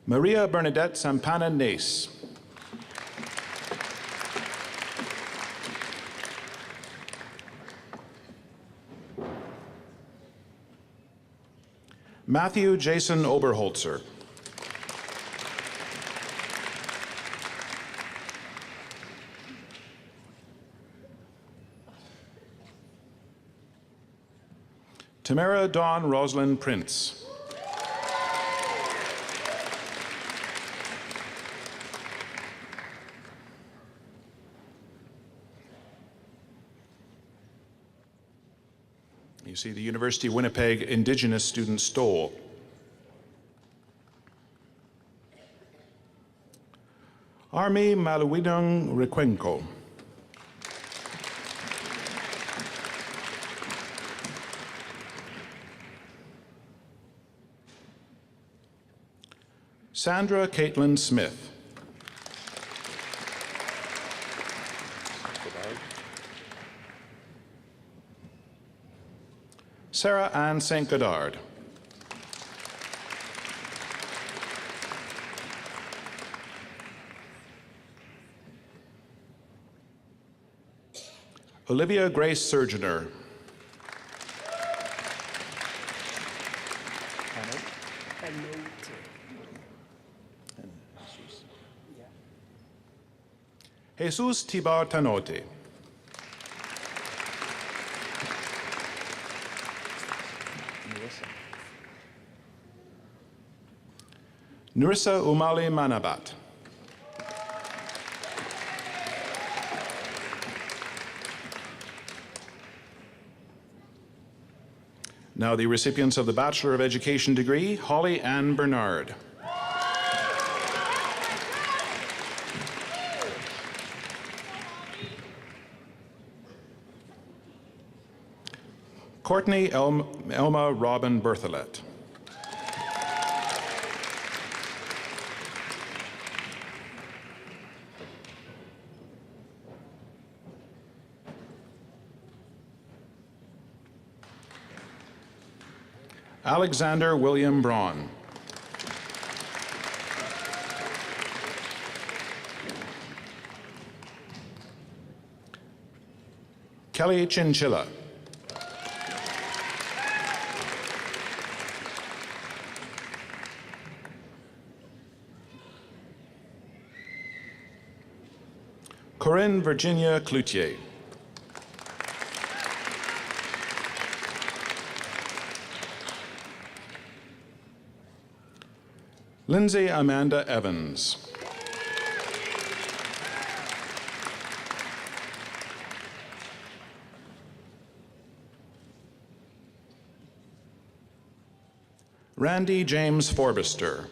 Maria Bernadette Sampana Nace. Matthew Jason Oberholzer. Tamara Dawn Rosalind Prince. You see the University of Winnipeg Indigenous Student Stole. Army Maluwidong Requenco. Sandra Caitlin Smith. Sarah Ann St. Goddard. Olivia Grace Surgeoner. Jesus Tibar Tanote. Nurissa Umali Manabat. Now the recipients of the Bachelor of Education degree, Holly Ann Bernard. Courtney Elma Robin Bertholet. Alexander William Braun. Kelly Chinchilla. Corinne Virginia Cloutier. Lindsay Amanda Evans. Randy James Forbister.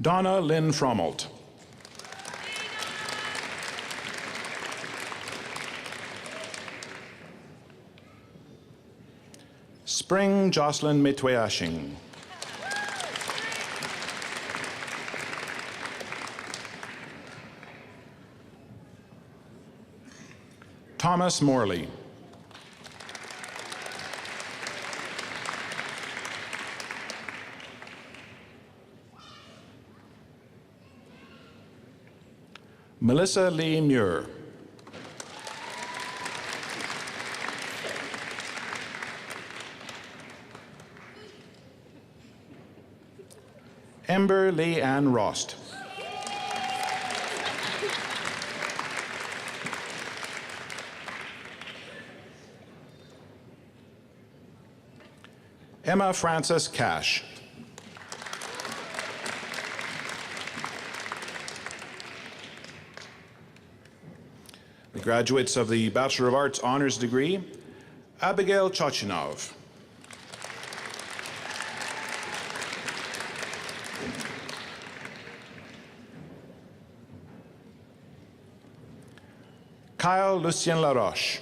Donna Lynn Frommelt. Spring Jocelyn Mitweashing. Thomas Morley. Melissa Lee Muir. Ember Lee Ann Rost. Emma Frances Cash. The graduates of the Bachelor of Arts Honors degree, Abigail Chochinov. Kyle Lucien Laroche.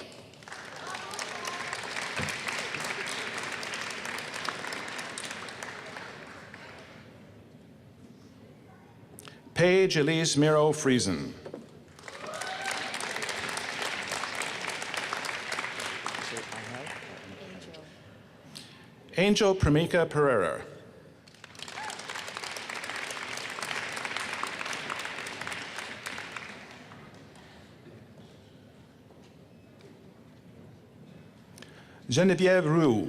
Paige Elise Miro Friesen. Angel Pramika Pereira. Geneviève Roux.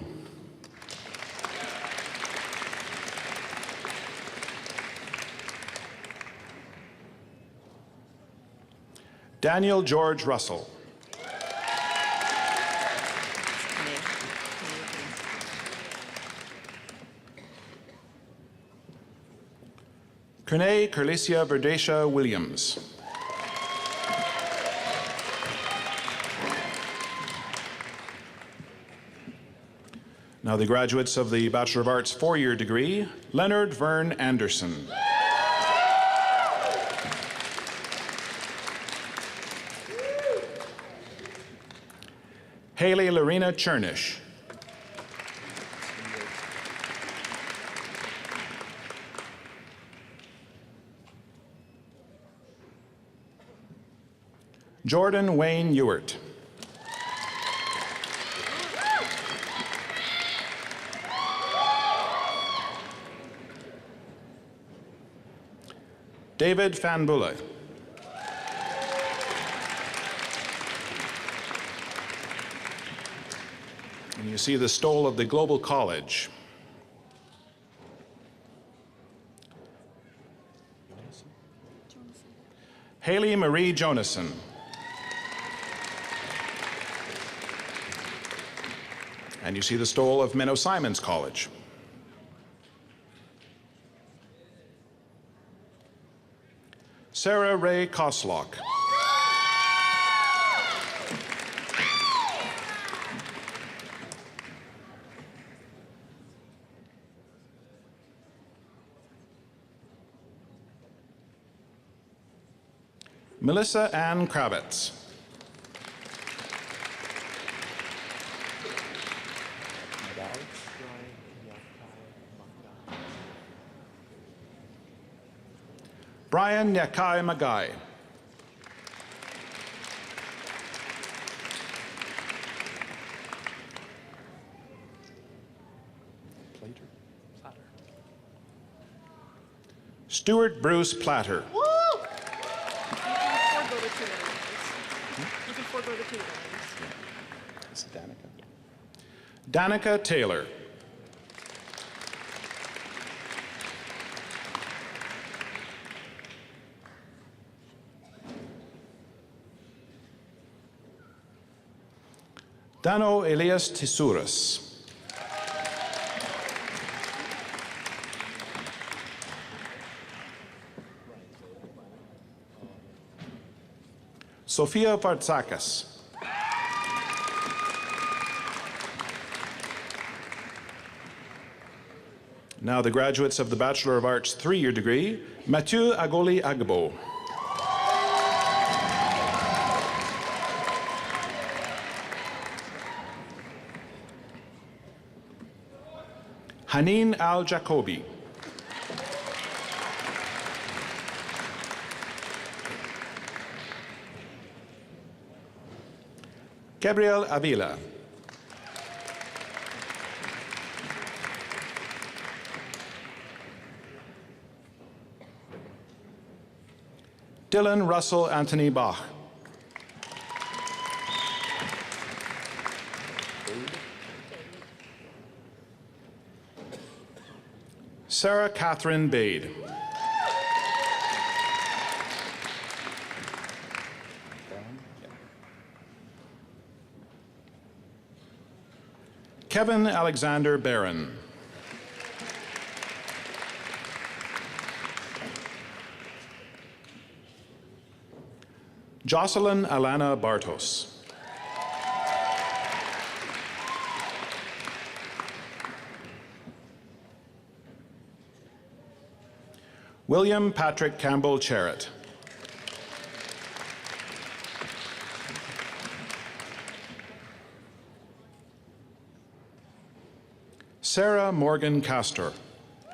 Daniel George Russell. Kernay Kerlicia Verdesha Williams. Now the graduates of the Bachelor of Arts four-year degree, Leonard Vern Anderson. Haley Lorena Chernish. Jordan Wayne Ewart. David Fanbula. And you see the stole of the Global College. Haley Marie Jonason. And you see the stole of Minnow Simons College. Sarah Ray Koslock. Melissa Ann Kravitz. Brian Yakai Magai. Stuart Bruce Platter. Woo! You can forego the two lines. It's Danica. Danica Taylor. Dano Elias Tisouris. Sophia Vartsakas. Now the graduates of the Bachelor of Arts three-year degree, Mathieu Agoli Agbo. Haneen Al-Jacobi. Gabriel Avila. Dylan Russell Anthony Bach. Sarah Catherine Bade. Kevin Alexander Barron. Jocelyn Alana Bartos. William Patrick Campbell Charrett. Sarah Morgan Castor.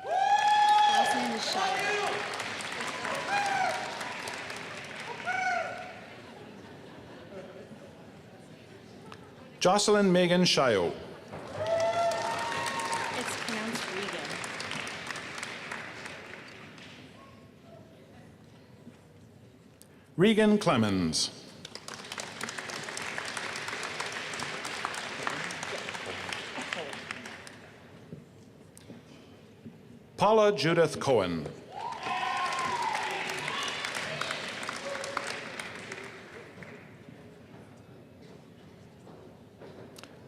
Allison Michelle. Jocelyn Megan Shio. It's pronounced Regan. Regan Clemens. Paula Judith Cohen.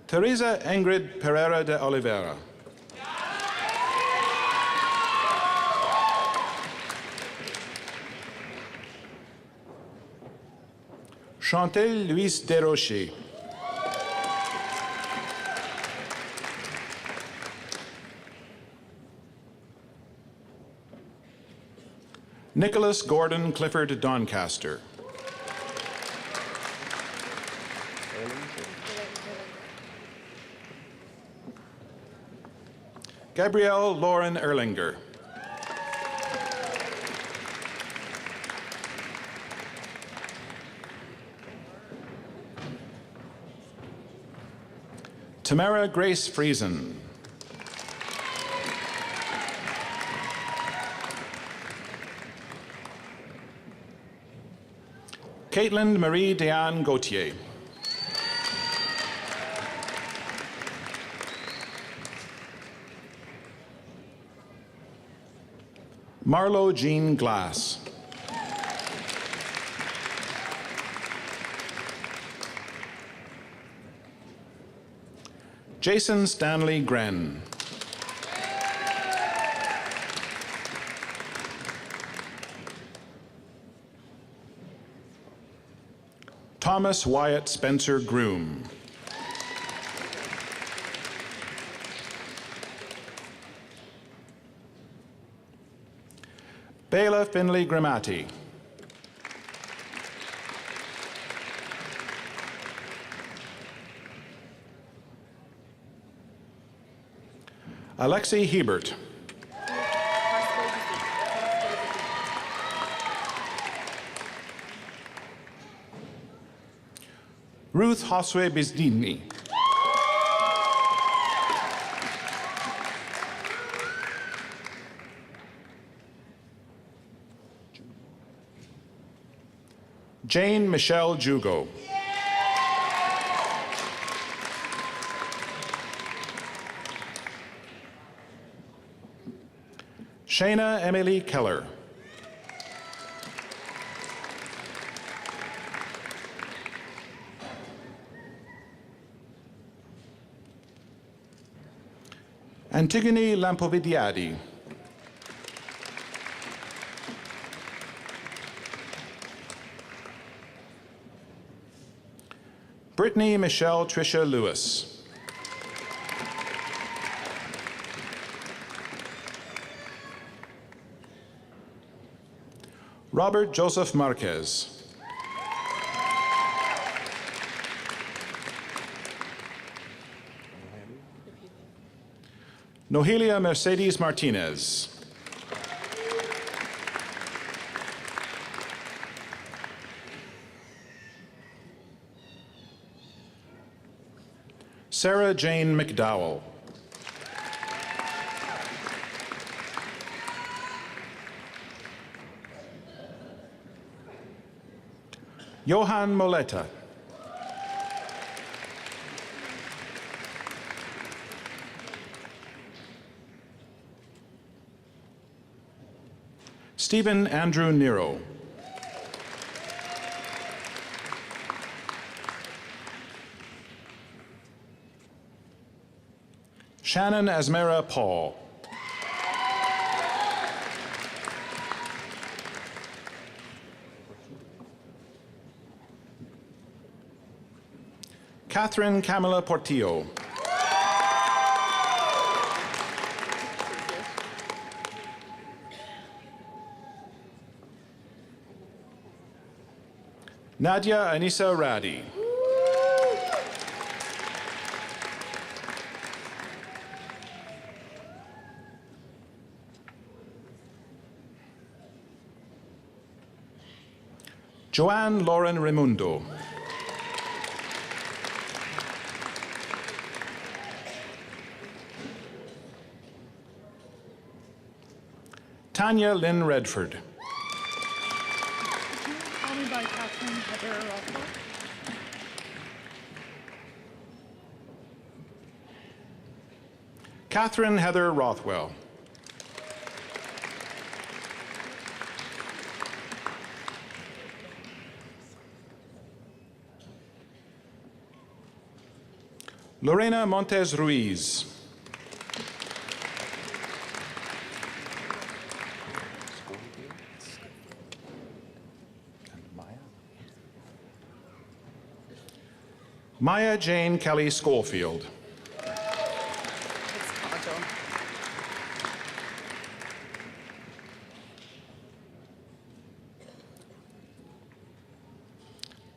Teresa Ingrid Pereira de Oliveira. Chantal Louise Desrochers. Nicholas Gordon Clifford Doncaster. Gabrielle Lauren Erlinger. Tamara Grace Friesen. Caitlin Marie Diane Gauthier. Marlo Jean Glass. Jason Stanley Gren. Thomas Wyatt Spencer Groom. Bela Finley Gramati. Alexei Hebert. Ruth Hoswe Bizdini. Jane Michelle Jugo. Shayna Emily Keller. Antigone Lampovidiadi. Brittany Michelle Tricia Lewis. Robert Joseph Marquez. Nohelia Mercedes Martinez. Sarah Jane McDowell. Johan Moleta. Stephen Andrew Nero. Shannon Asmera Paul. Catherine Camila Portillo. Nadia Anissa Radi. Joanne Lauren Raimundo. Tanya Lynn Redford. Followed by Catherine Heather Rothwell. Catherine Heather Rothwell. Lorena Montes Ruiz. Maya Jane Kelly Schofield.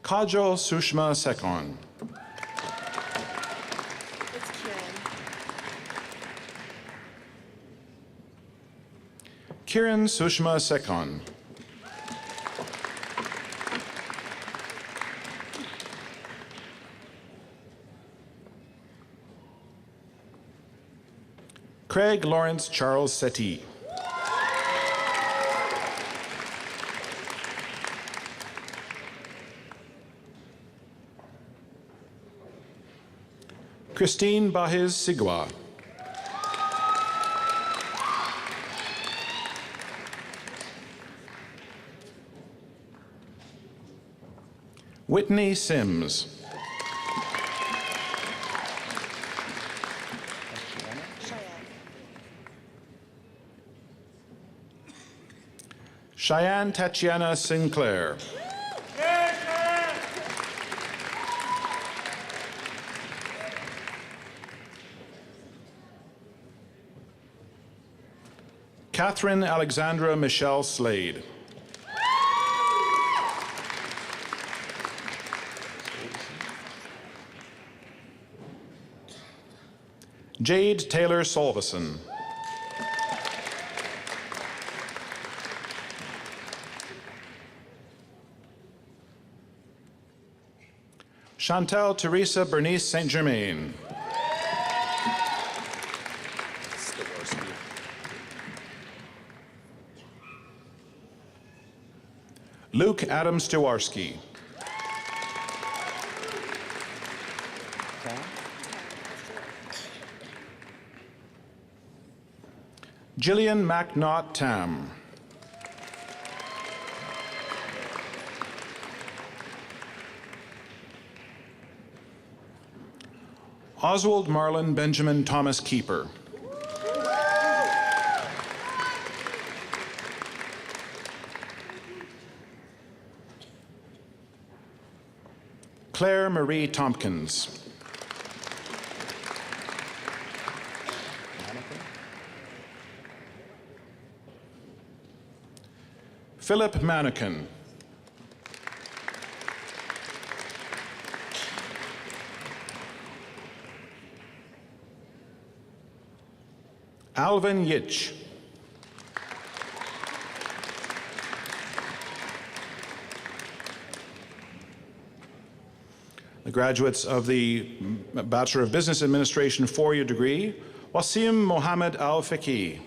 Kajal Sushma Sekon. It's Kiran Kieran. Sushma Sekon. Craig Lawrence Charles Settee. Christine Bahiz Sigwa. Whitney Sims. Cheyenne Tatiana Sinclair. Catherine Alexandra Michelle Slade. Jade Taylor Solveson. Chantal Teresa Bernice St. Germain. Luke Adam Stewarski. Gillian McNaught Tam. Oswald Marlon Benjamin Thomas Keeper. Claire Marie Tompkins. Philip Manikin. Alvin Yitch. The graduates of the Bachelor of Business Administration four-year degree, Wasim Mohammed Al-Fiqi.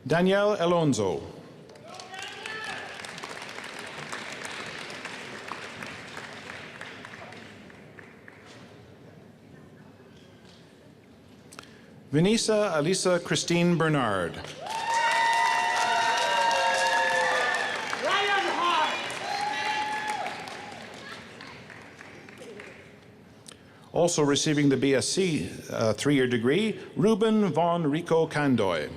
Danielle Alonso. Vanessa Alisa Christine Bernard. Also receiving the BSc three-year degree, Ruben Von Rico Candoy.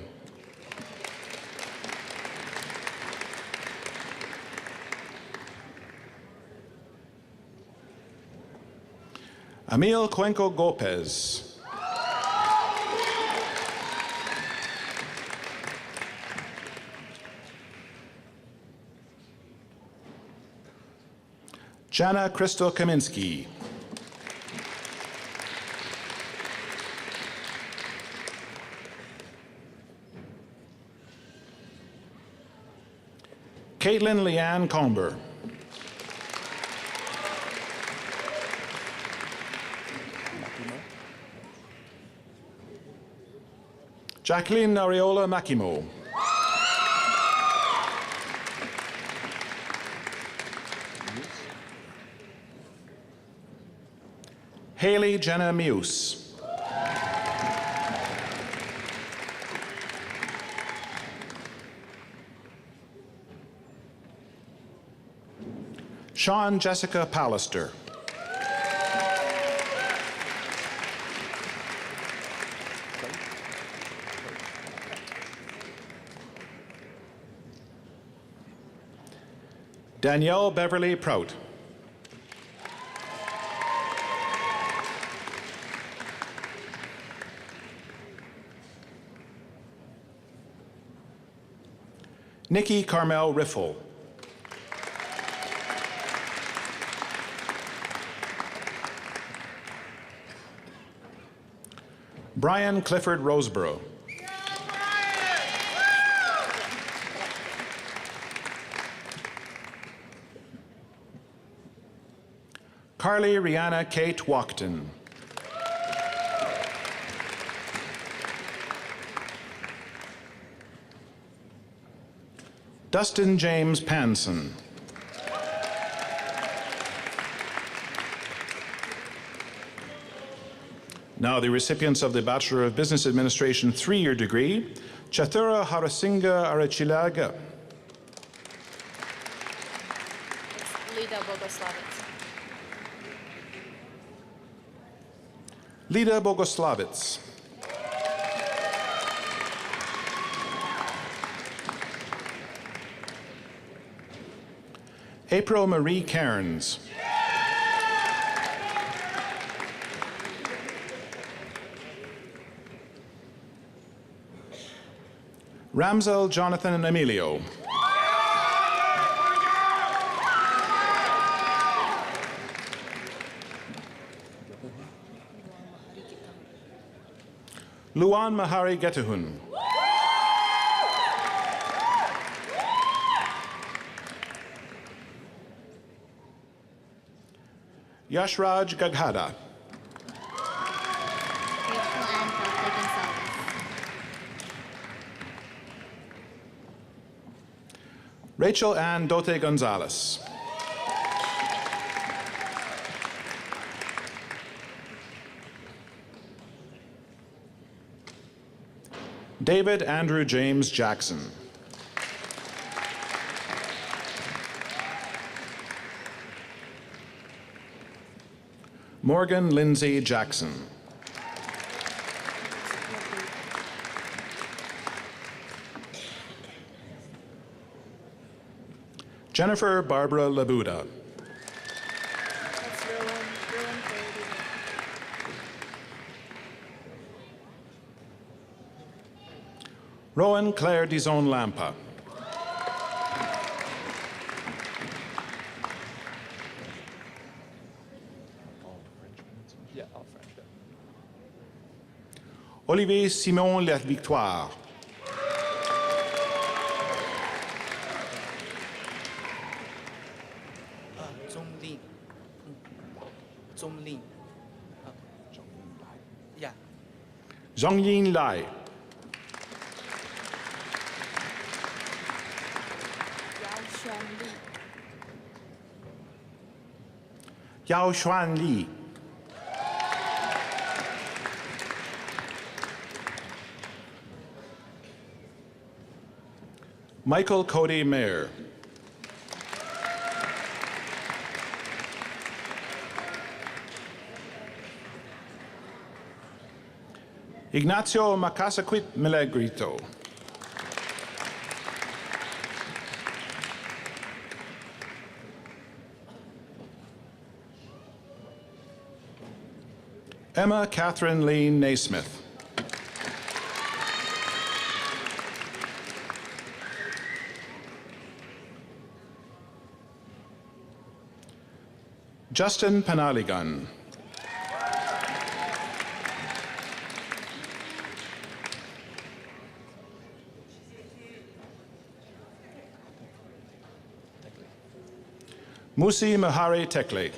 Emil Cuenco Gopez. Jana Crystal Kaminsky. Caitlin Leanne Comber. Jacqueline Ariola Makimo. Haley Jenna Muse. Sean Jessica Pallister. Danielle Beverly Prout. Nikki Carmel Riffle. Brian Clifford Roseborough. Carly Rihanna Kate Walkton. Dustin James Panson. Now the recipients of the Bachelor of Business Administration 3-year degree, Chathura Harasinga Arachilaga. Lida Bogoslavets. Lida Bogoslavets. April Marie Cairns. Ramsel Jonathan Emilio. Luan Mahari Getahun. Yashraj Gaghada. Rachel Ann Dote Gonzalez. David Andrew James Jackson. Morgan Lindsay Jackson. Jennifer Barbara Labuda. That's Rowan Cody. Rowan Claire Dizon Lampa. Olivier Simon La Victoire. Zhonglin. Yeah. Zhongyin Lai. Yao Xuan Li. Michael Cody Mayer. Ignacio Macasaquit Milagrito. Emma Catherine Lee Naismith. Justin Panaligan. Musi Mahari Tekle.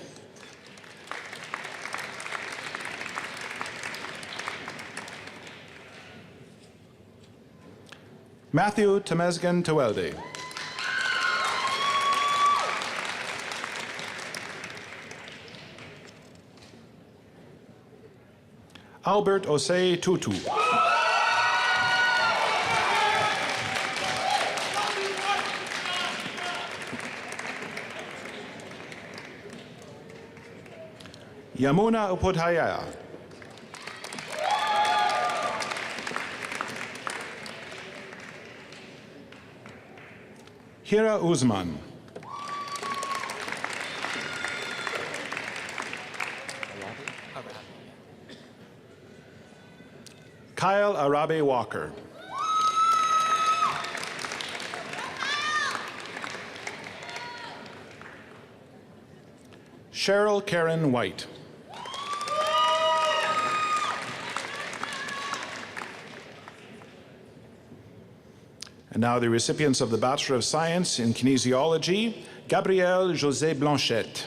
Matthew Temesgan Tewelde. Albert Osei Tutu. Yamuna Upodhaya. Hira Uzman. Kyle Arabe Walker. Cheryl Karen White. And now the recipients of the Bachelor of Science in Kinesiology, Gabrielle José Blanchette.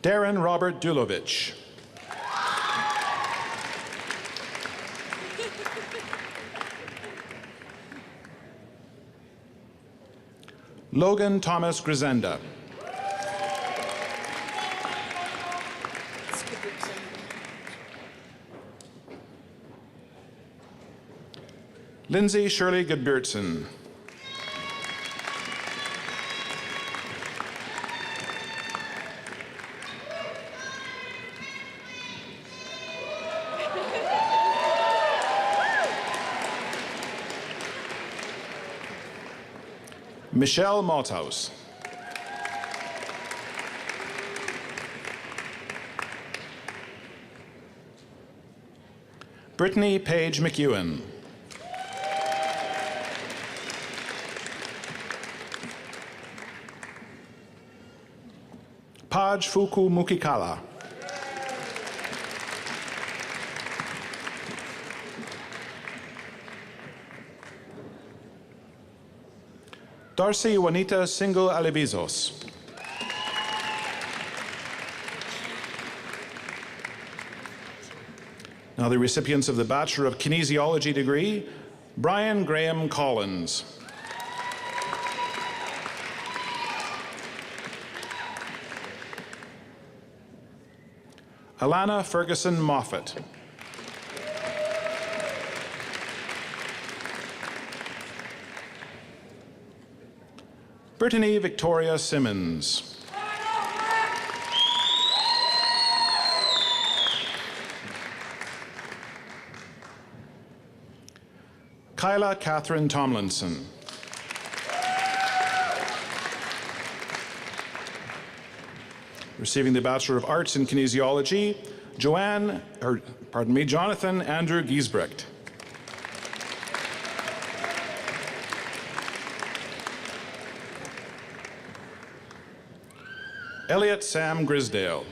Darren Robert Dulovich. Logan Thomas Grisenda. Lindsay Shirley Goodbertson. Michelle Malthouse. Brittany Page McEwen. Paj Fuku Mukikala. Darcy Juanita Single Alibizos. Now the recipients of the Bachelor of Kinesiology degree, Brian Graham Collins. Alana Ferguson Moffat. Brittany Victoria Simmons. Kyla Catherine Tomlinson. Receiving the Bachelor of Arts in Kinesiology, Jonathan Andrew Giesbrecht. Elliot Sam Grisdale.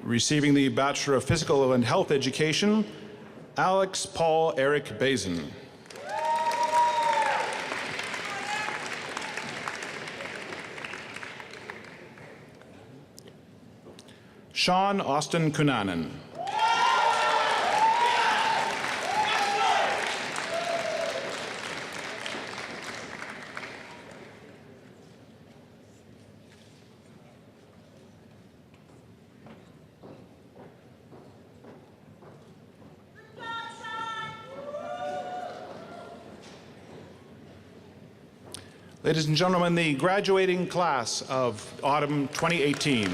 Receiving the Bachelor of Physical and Health Education, Alex Paul Eric Bazin. Sean Austin Kunanen. Ladies and gentlemen, the graduating class of Autumn 2018.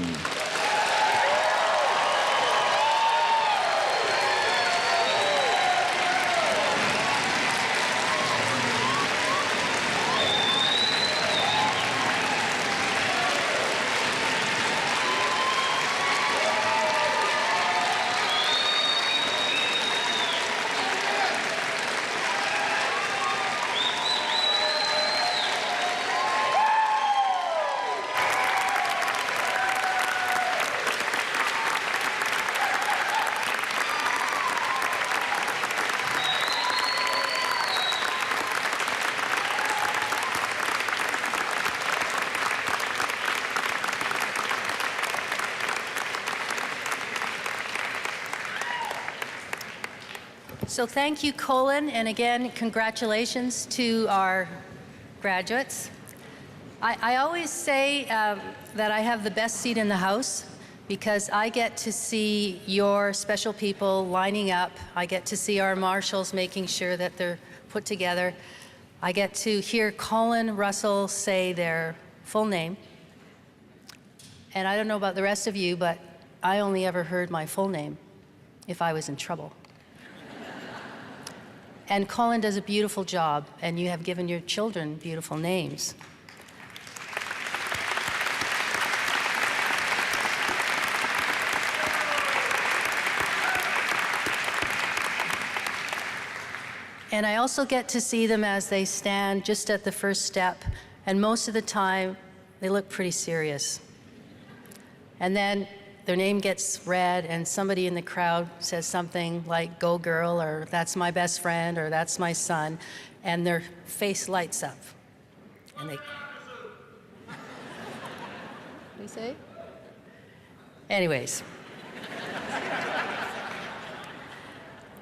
So thank you, Colin, and again, congratulations to our graduates. I always say that I have the best seat in the house because I get to see your special people lining up. I get to see our marshals making sure that they're put together. I get to hear Colin Russell say their full name. And I don't know about the rest of you, but I only ever heard my full name if I was in trouble. And Colin does a beautiful job, and you have given your children beautiful names. And I also get to see them as they stand just at the first step, and most of the time, they look pretty serious. And then their name gets read, and somebody in the crowd says something like, "Go girl," or "That's my best friend," or "That's my son," and their face lights up. And they say? Anyways.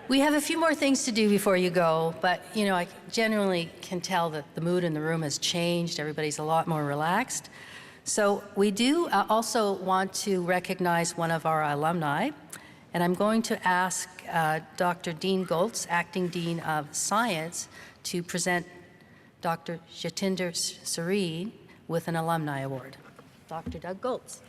We have a few more things to do before you go, but you know, I generally can tell that the mood in the room has changed. Everybody's a lot more relaxed. So we do also want to recognize one of our alumni, and I'm going to ask Dr. Dean Goltz, Acting Dean of Science, to present Dr. Jatinder Sareen with an Alumni Award. Dr. Doug Goltz.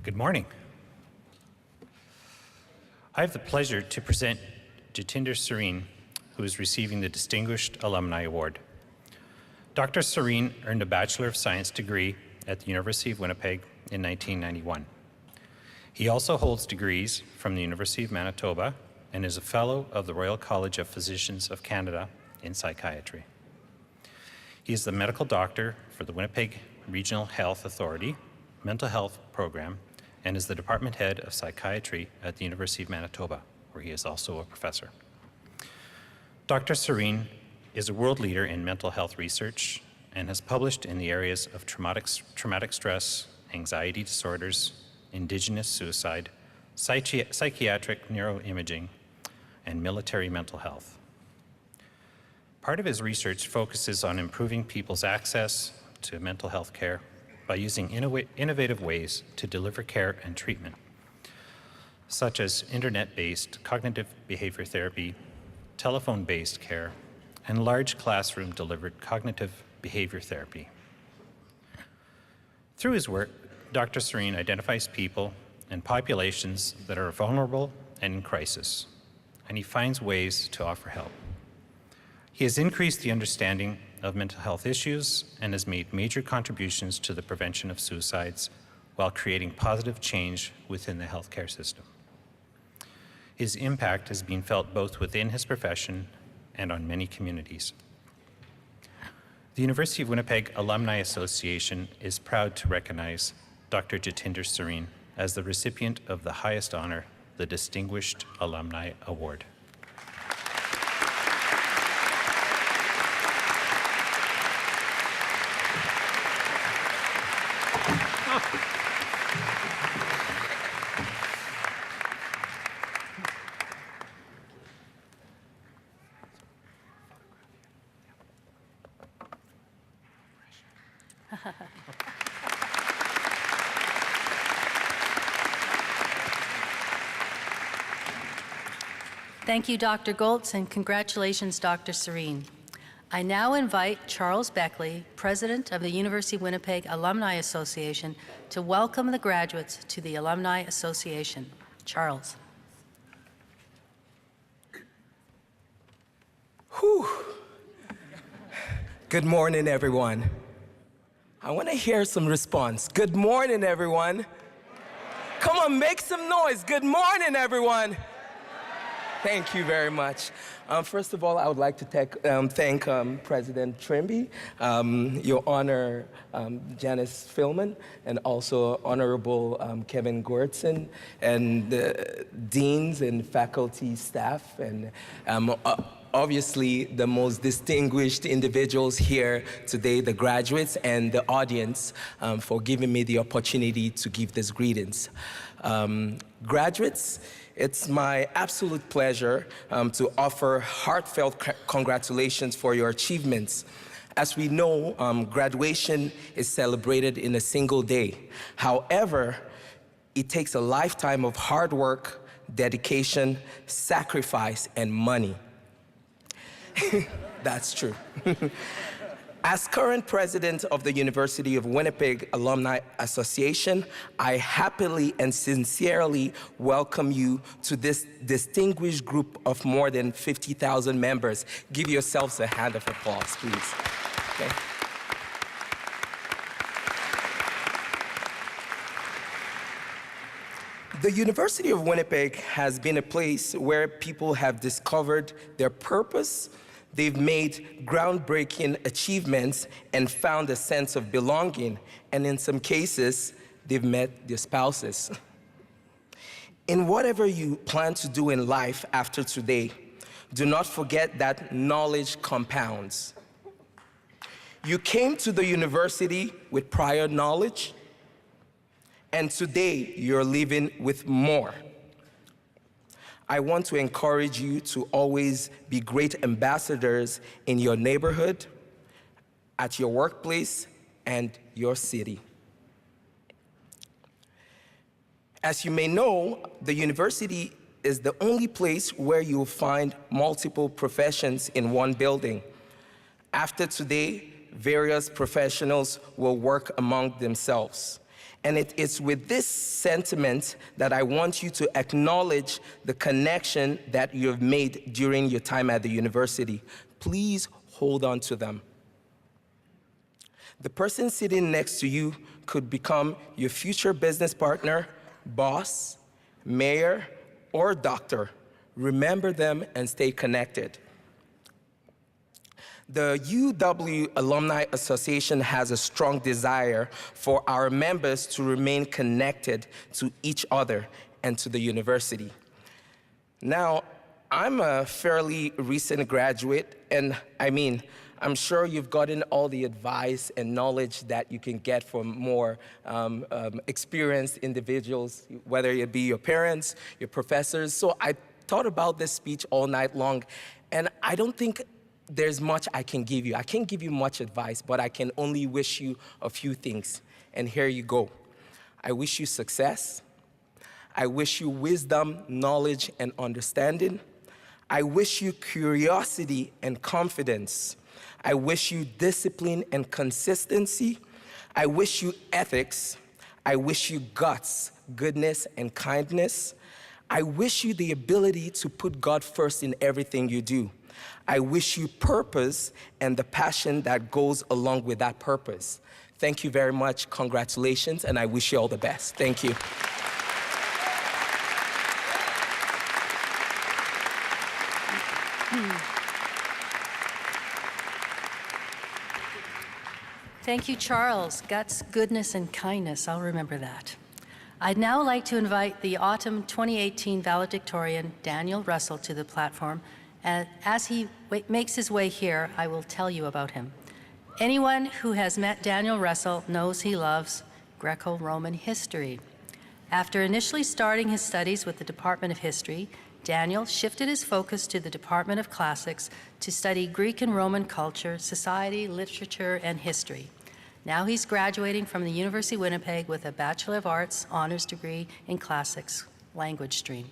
Good morning. I have the pleasure to present Jatinder Sareen, who is receiving the Distinguished Alumni Award. Dr. Sareen earned a Bachelor of Science degree at the University of Winnipeg in 1991. He also holds degrees from the University of Manitoba and is a Fellow of the Royal College of Physicians of Canada in Psychiatry. He is the Medical Doctor for the Winnipeg Regional Health Authority Mental Health Program and is the Department Head of Psychiatry at the University of Manitoba, where he is also a professor. Dr. Sareen is a world leader in mental health research and has published in the areas of traumatic stress, anxiety disorders, Indigenous suicide, psychiatric neuroimaging, and military mental health. Part of his research focuses on improving people's access to mental health care by using innovative ways to deliver care and treatment, such as internet-based cognitive behavior therapy, telephone-based care, and large classroom-delivered cognitive behavior therapy. Through his work, Dr. Sareen identifies people and populations that are vulnerable and in crisis, and he finds ways to offer help. He has increased the understanding of mental health issues and has made major contributions to the prevention of suicides while creating positive change within the healthcare system. His impact has been felt both within his profession and on many communities. The University of Winnipeg Alumni Association is proud to recognize Dr. Jatinder Sareen as the recipient of the highest honor, the Distinguished Alumni Award. Thank you, Dr. Goltz, and congratulations, Dr. Sareen. I now invite Charles Beckley, President of the University of Winnipeg Alumni Association, to welcome the graduates to the Alumni Association. Charles. Whew. Good morning, everyone. I want to hear some response. Good morning, everyone. Come on, make some noise. Good morning, everyone. Thank you very much. First of all, I would like to thank President Trimby, Your Honor Janice Philman, and also Honorable Kevin Goertzen, and the deans and faculty staff, and Obviously, the most distinguished individuals here today, the graduates and the audience, for giving me the opportunity to give these greetings. Graduates, it's my absolute pleasure to offer heartfelt congratulations for your achievements. As we know, graduation is celebrated in a single day. However, it takes a lifetime of hard work, dedication, sacrifice, and money. That's true. As current president of the University of Winnipeg Alumni Association, I happily and sincerely welcome you to this distinguished group of more than 50,000 members. Give yourselves a hand of applause, please. Okay. The University of Winnipeg has been a place where people have discovered their purpose, they've made groundbreaking achievements and found a sense of belonging, and in some cases, they've met their spouses. In whatever you plan to do in life after today, do not forget that knowledge compounds. You came to the university with prior knowledge, and today you're living with more. I want to encourage you to always be great ambassadors in your neighborhood, at your workplace, and your city. As you may know, the university is the only place where you'll find multiple professions in one building. After today, various professionals will work among themselves. And it is with this sentiment that I want you to acknowledge the connection that you have made during your time at the university. Please hold on to them. The person sitting next to you could become your future business partner, boss, mayor, or doctor. Remember them and stay connected. The UW Alumni Association has a strong desire for our members to remain connected to each other and to the university. Now, I'm a fairly recent graduate, and I'm sure you've gotten all the advice and knowledge that you can get from more experienced individuals, whether it be your parents, your professors. So I thought about this speech all night long, and I don't think there's much I can give you. I can't give you much advice, but I can only wish you a few things. And here you go. I wish you success. I wish you wisdom, knowledge, and understanding. I wish you curiosity and confidence. I wish you discipline and consistency. I wish you ethics. I wish you guts, goodness, and kindness. I wish you the ability to put God first in everything you do. I wish you purpose and the passion that goes along with that purpose. Thank you very much. Congratulations, and I wish you all the best. Thank you. Thank you, Charles. Guts, goodness, and kindness. I'll remember that. I'd now like to invite the Autumn 2018 valedictorian, Daniel Russell, to the platform. And as he makes his way here, I will tell you about him. Anyone who has met Daniel Russell knows he loves Greco-Roman history. After initially starting his studies with the Department of History, Daniel shifted his focus to the Department of Classics to study Greek and Roman culture, society, literature, and history. Now he's graduating from the University of Winnipeg with a Bachelor of Arts honors degree in Classics language stream.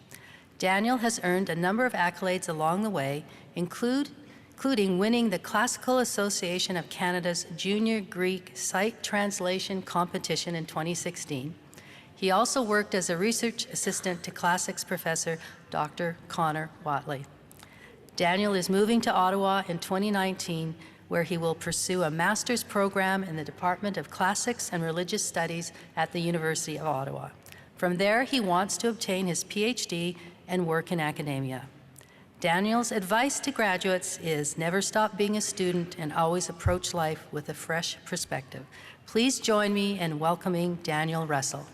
Daniel has earned a number of accolades along the way, including winning the Classical Association of Canada's Junior Greek Site Translation Competition in 2016. He also worked as a research assistant to classics professor Dr. Connor Watley. Daniel is moving to Ottawa in 2019, where he will pursue a master's program in the Department of Classics and Religious Studies at the University of Ottawa. From there, he wants to obtain his PhD and work in academia. Daniel's advice to graduates is never stop being a student and always approach life with a fresh perspective. Please join me in welcoming Daniel Russell.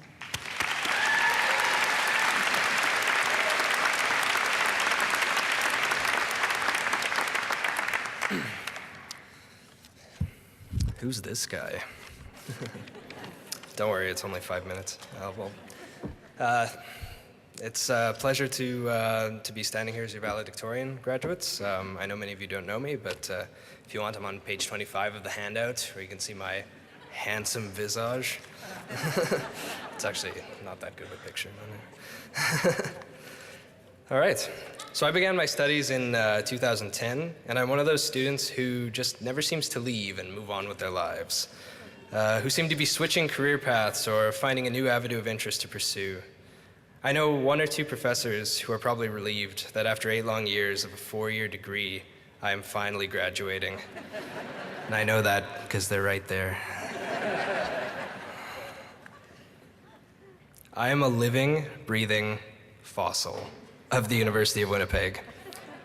Who's this guy? Don't worry, it's only 5 minutes. It's a pleasure to be standing here as your valedictorian graduates. I know many of you don't know me, but if you want, I'm on page 25 of the handout, where you can see my handsome visage. It's actually not that good of a picture. All right. So I began my studies in 2010, and I'm one of those students who just never seems to leave and move on with their lives, who seem to be switching career paths or finding a new avenue of interest to pursue. I know 1 or 2 professors who are probably relieved that after 8 long years of a 4-year degree, I am finally graduating. And I know that because they're right there. I am a living, breathing fossil of the University of Winnipeg.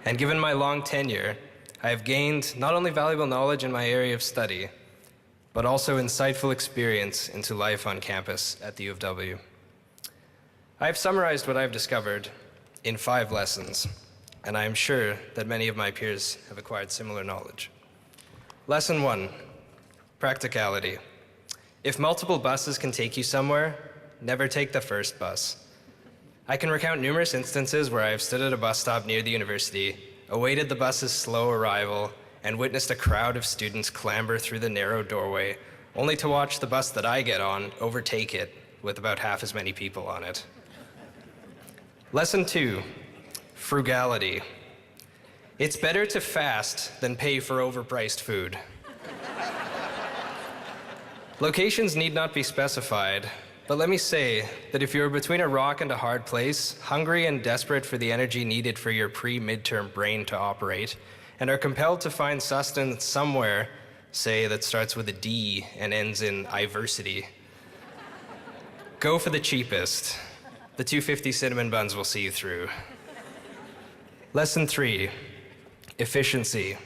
And given my long tenure, I have gained not only valuable knowledge in my area of study, but also insightful experience into life on campus at the U of W. I have summarized what I've discovered in 5 lessons, and I am sure that many of my peers have acquired similar knowledge. Lesson 1, practicality. If multiple buses can take you somewhere, never take the first bus. I can recount numerous instances where I have stood at a bus stop near the university, awaited the bus's slow arrival, and witnessed a crowd of students clamber through the narrow doorway, only to watch the bus that I get on overtake it with about half as many people on it. Lesson 2, frugality. It's better to fast than pay for overpriced food. Locations need not be specified, but let me say that if you're between a rock and a hard place, hungry and desperate for the energy needed for your pre-midterm brain to operate, and are compelled to find sustenance somewhere, say, that starts with a D and ends in iversity, go for the cheapest. The 250 cinnamon buns will see you through. Lesson 3, efficiency.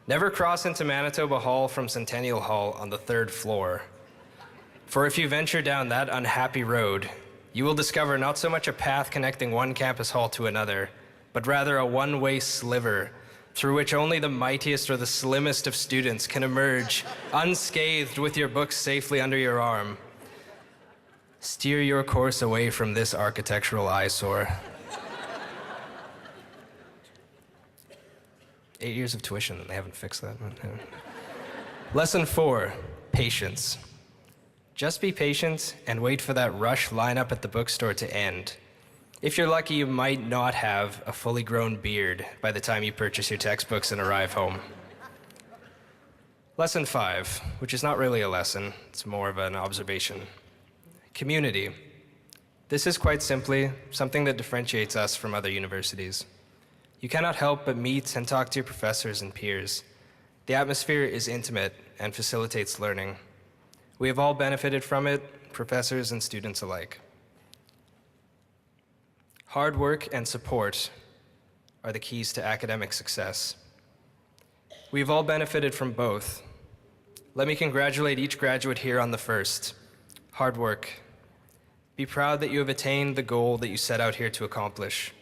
Never cross into Manitoba Hall from Centennial Hall on the 3rd floor. For if you venture down that unhappy road, you will discover not so much a path connecting one campus hall to another, but rather a one-way sliver through which only the mightiest or the slimmest of students can emerge unscathed with your books safely under your arm. Steer your course away from this architectural eyesore. 8 years of tuition, and they haven't fixed that. Lesson 4, patience. Just be patient and wait for that rush lineup at the bookstore to end. If you're lucky, you might not have a fully grown beard by the time you purchase your textbooks and arrive home. Lesson 5, which is not really a lesson, it's more of an observation. Community. This is quite simply something that differentiates us from other universities. You cannot help but meet and talk to your professors and peers. The atmosphere is intimate and facilitates learning. We have all benefited from it, professors and students alike. Hard work and support are the keys to academic success. We have all benefited from both. Let me congratulate each graduate here on the first. Hard work. Be proud that you have attained the goal that you set out here to accomplish.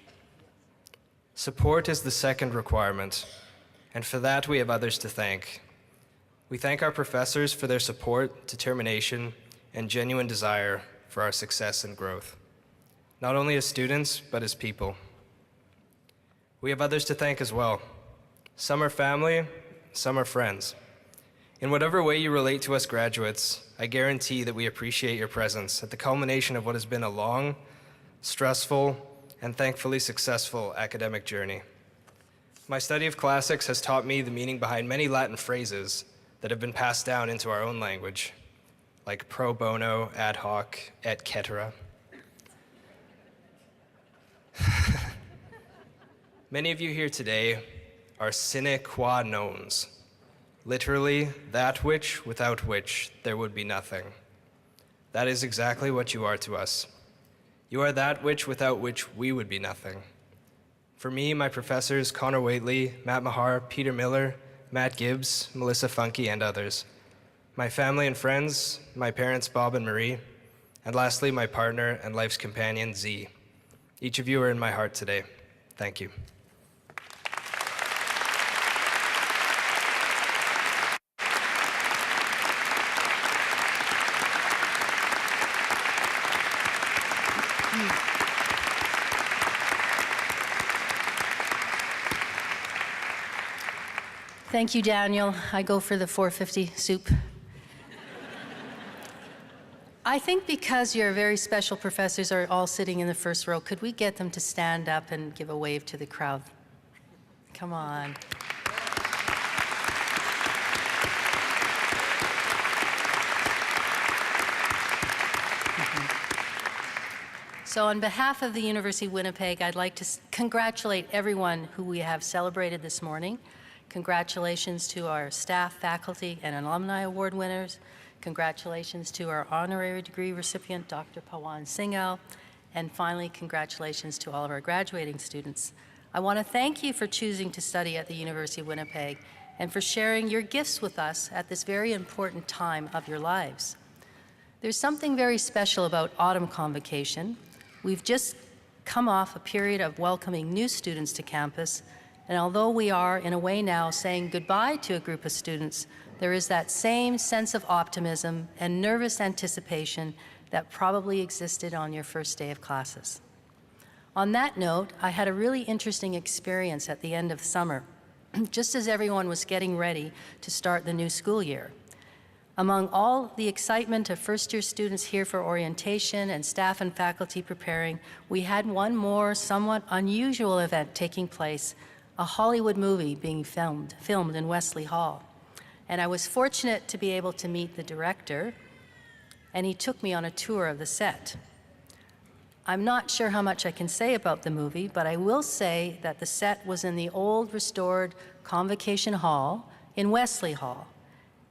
Support is the second requirement, and for that we have others to thank. We thank our professors for their support, determination, and genuine desire for our success and growth, not only as students, but as people. We have others to thank as well. Some are family, some are friends. In whatever way you relate to us graduates, I guarantee that we appreciate your presence at the culmination of what has been a long, stressful, and thankfully successful academic journey. My study of classics has taught me the meaning behind many Latin phrases that have been passed down into our own language, like pro bono, ad hoc, et cetera. Many of you here today are sine qua nons, literally that which without which there would be nothing. That is exactly what you are to us. You are that which without which we would be nothing. For me, my professors, Connor Waitley, Matt Mahar, Peter Miller, Matt Gibbs, Melissa Funke, and others. My family and friends, my parents, Bob and Marie, and lastly, my partner and life's companion, Z. Each of you are in my heart today. Thank you. Thank you, Daniel. I go for the 450 soup. I think because your very special professors are all sitting in the first row, could we get them to stand up and give a wave to the crowd? Come on. So on behalf of the University of Winnipeg, I'd like to congratulate everyone who we have celebrated this morning. Congratulations to our staff, faculty, and alumni award winners. Congratulations to our honorary degree recipient, Dr. Pawan Singhal. And finally, congratulations to all of our graduating students. I want to thank you for choosing to study at the University of Winnipeg and for sharing your gifts with us at this very important time of your lives. There's something very special about Autumn Convocation. We've just come off a period of welcoming new students to campus, and although we are, in a way now, saying goodbye to a group of students, there is that same sense of optimism and nervous anticipation that probably existed on your first day of classes. On that note, I had a really interesting experience at the end of summer, just as everyone was getting ready to start the new school year. Among all the excitement of first-year students here for orientation and staff and faculty preparing, we had one more somewhat unusual event taking place, a Hollywood movie being filmed in Wesley Hall. And I was fortunate to be able to meet the director, and he took me on a tour of the set. I'm not sure how much I can say about the movie, but I will say that the set was in the old restored Convocation Hall in Wesley Hall,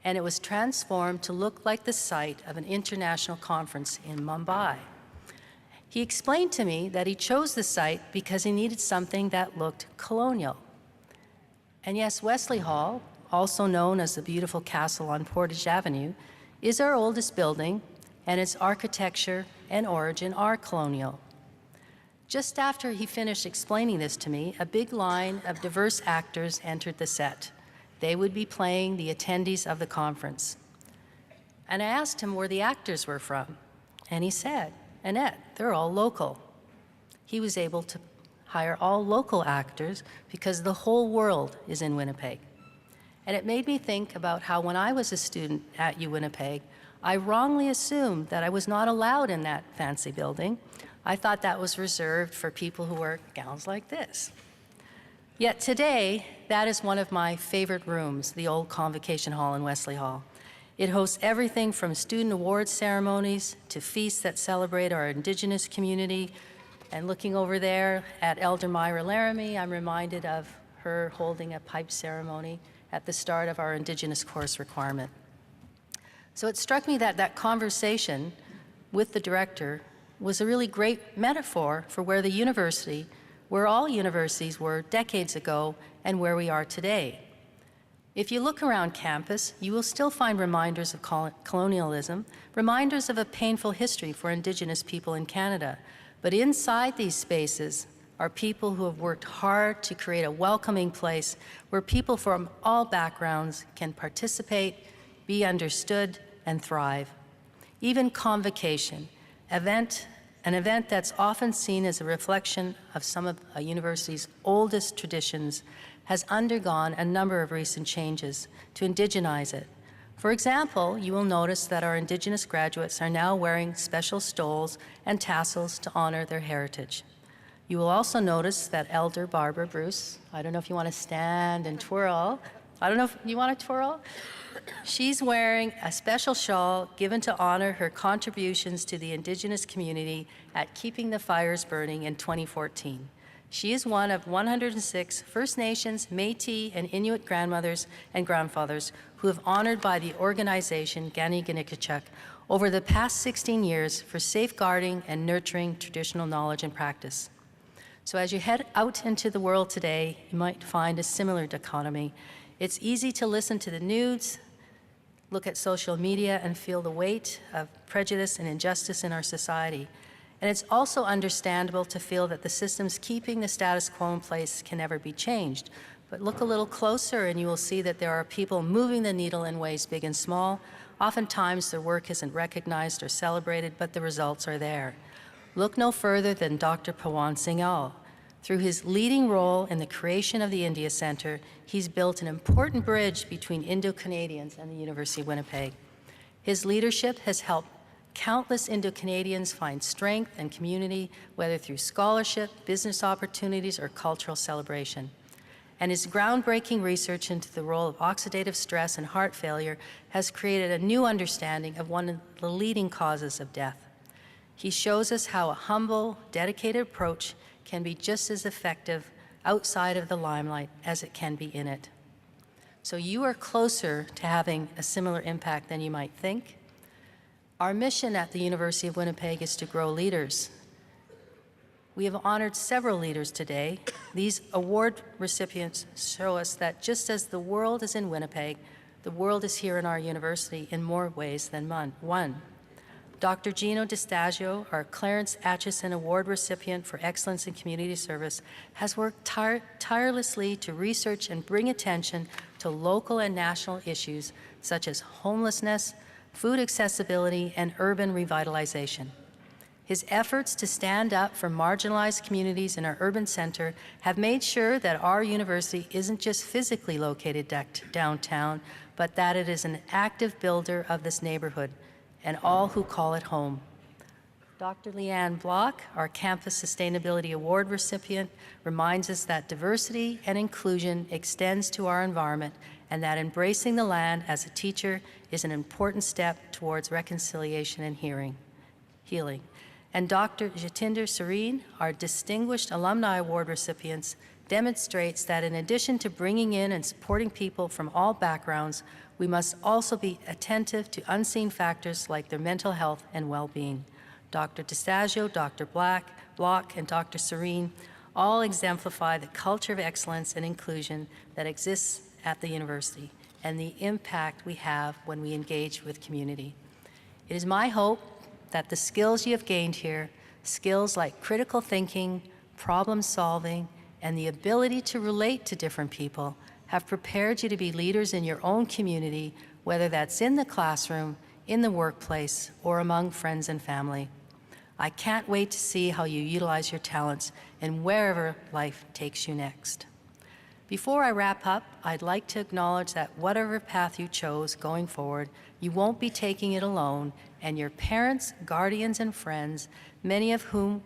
and it was transformed to look like the site of an international conference in Mumbai. He explained to me that he chose the site because he needed something that looked colonial. And yes, Wesley Hall, also known as the beautiful castle on Portage Avenue, is our oldest building, and its architecture and origin are colonial. Just after he finished explaining this to me, a big line of diverse actors entered the set. They would be playing the attendees of the conference. And I asked him where the actors were from, and he said, Annette, they're all local. He was able to hire all local actors because the whole world is in Winnipeg. And it made me think about how when I was a student at UWinnipeg, I wrongly assumed that I was not allowed in that fancy building. I thought that was reserved for people who wear gowns like this. Yet today, that is one of my favorite rooms, the old Convocation Hall in Wesley Hall. It hosts everything from student awards ceremonies to feasts that celebrate our Indigenous community. And looking over there at Elder Myra Laramie, I'm reminded of her holding a pipe ceremony at the start of our Indigenous course requirement. So it struck me that that conversation with the director was a really great metaphor for where the university, where all universities were decades ago and where we are today. If you look around campus, you will still find reminders of colonialism, reminders of a painful history for Indigenous people in Canada. But inside these spaces are people who have worked hard to create a welcoming place where people from all backgrounds can participate, be understood, and thrive. Even Convocation, an event that's often seen as a reflection of some of a university's oldest traditions, has undergone a number of recent changes to indigenize it. For example, you will notice that our Indigenous graduates are now wearing special stoles and tassels to honor their heritage. You will also notice that Elder Barbara Bruce, I don't know if you want to stand and twirl. I don't know if you want to twirl? She's wearing a special shawl given to honor her contributions to the Indigenous community at Keeping the Fires Burning in 2014. She is one of 106 First Nations, Métis, and Inuit grandmothers and grandfathers who have honored by the organization Ganeganikachuk over the past 16 years for safeguarding and nurturing traditional knowledge and practice. So as you head out into the world today, you might find a similar dichotomy. It's easy to listen to the news, look at social media, and feel the weight of prejudice and injustice in our society. And it's also understandable to feel that the systems keeping the status quo in place can never be changed. But look a little closer and you will see that there are people moving the needle in ways big and small. Oftentimes their work isn't recognized or celebrated, but the results are there. Look no further than Dr. Pawan Singhal, Through his leading role in the creation of the India Center, he's built an important bridge between Indo-Canadians and the University of Winnipeg. His leadership has helped countless Indo-Canadians find strength and community, whether through scholarship, business opportunities, or cultural celebration. And his groundbreaking research into the role of oxidative stress and heart failure has created a new understanding of one of the leading causes of death. He shows us how a humble, dedicated approach can be just as effective outside of the limelight as it can be in it. So you are closer to having a similar impact than you might think. Our mission at the University of Winnipeg is to grow leaders. We have honored several leaders today. These award recipients show us that just as the world is in Winnipeg, the world is here in our university in more ways than one. Dr. Gino DiStagio, our Clarence Atchison Award recipient for Excellence in Community Service, has worked tirelessly to research and bring attention to local and national issues such as homelessness, food accessibility, and urban revitalization. His efforts to stand up for marginalized communities in our urban center have made sure that our university isn't just physically located downtown, but that it is an active builder of this neighborhood and all who call it home. Dr. Leanne Block, our Campus Sustainability Award recipient, reminds us that diversity and inclusion extends to our environment and that embracing the land as a teacher is an important step towards reconciliation and healing. And Dr. Jatinder Sareen, our Distinguished Alumni Award recipients, demonstrates that in addition to bringing in and supporting people from all backgrounds, we must also be attentive to unseen factors like their mental health and well-being. Dr. DiStagio, Dr. Block, and Dr. Sareen all exemplify the culture of excellence and inclusion that exists at the university and the impact we have when we engage with community. It is my hope that the skills you have gained here, skills like critical thinking, problem solving, and the ability to relate to different people, have prepared you to be leaders in your own community, whether that's in the classroom, in the workplace, or among friends and family. I can't wait to see how you utilize your talents and wherever life takes you next. Before I wrap up, I'd like to acknowledge that whatever path you chose going forward, you won't be taking it alone, and your parents, guardians, and friends, many of whom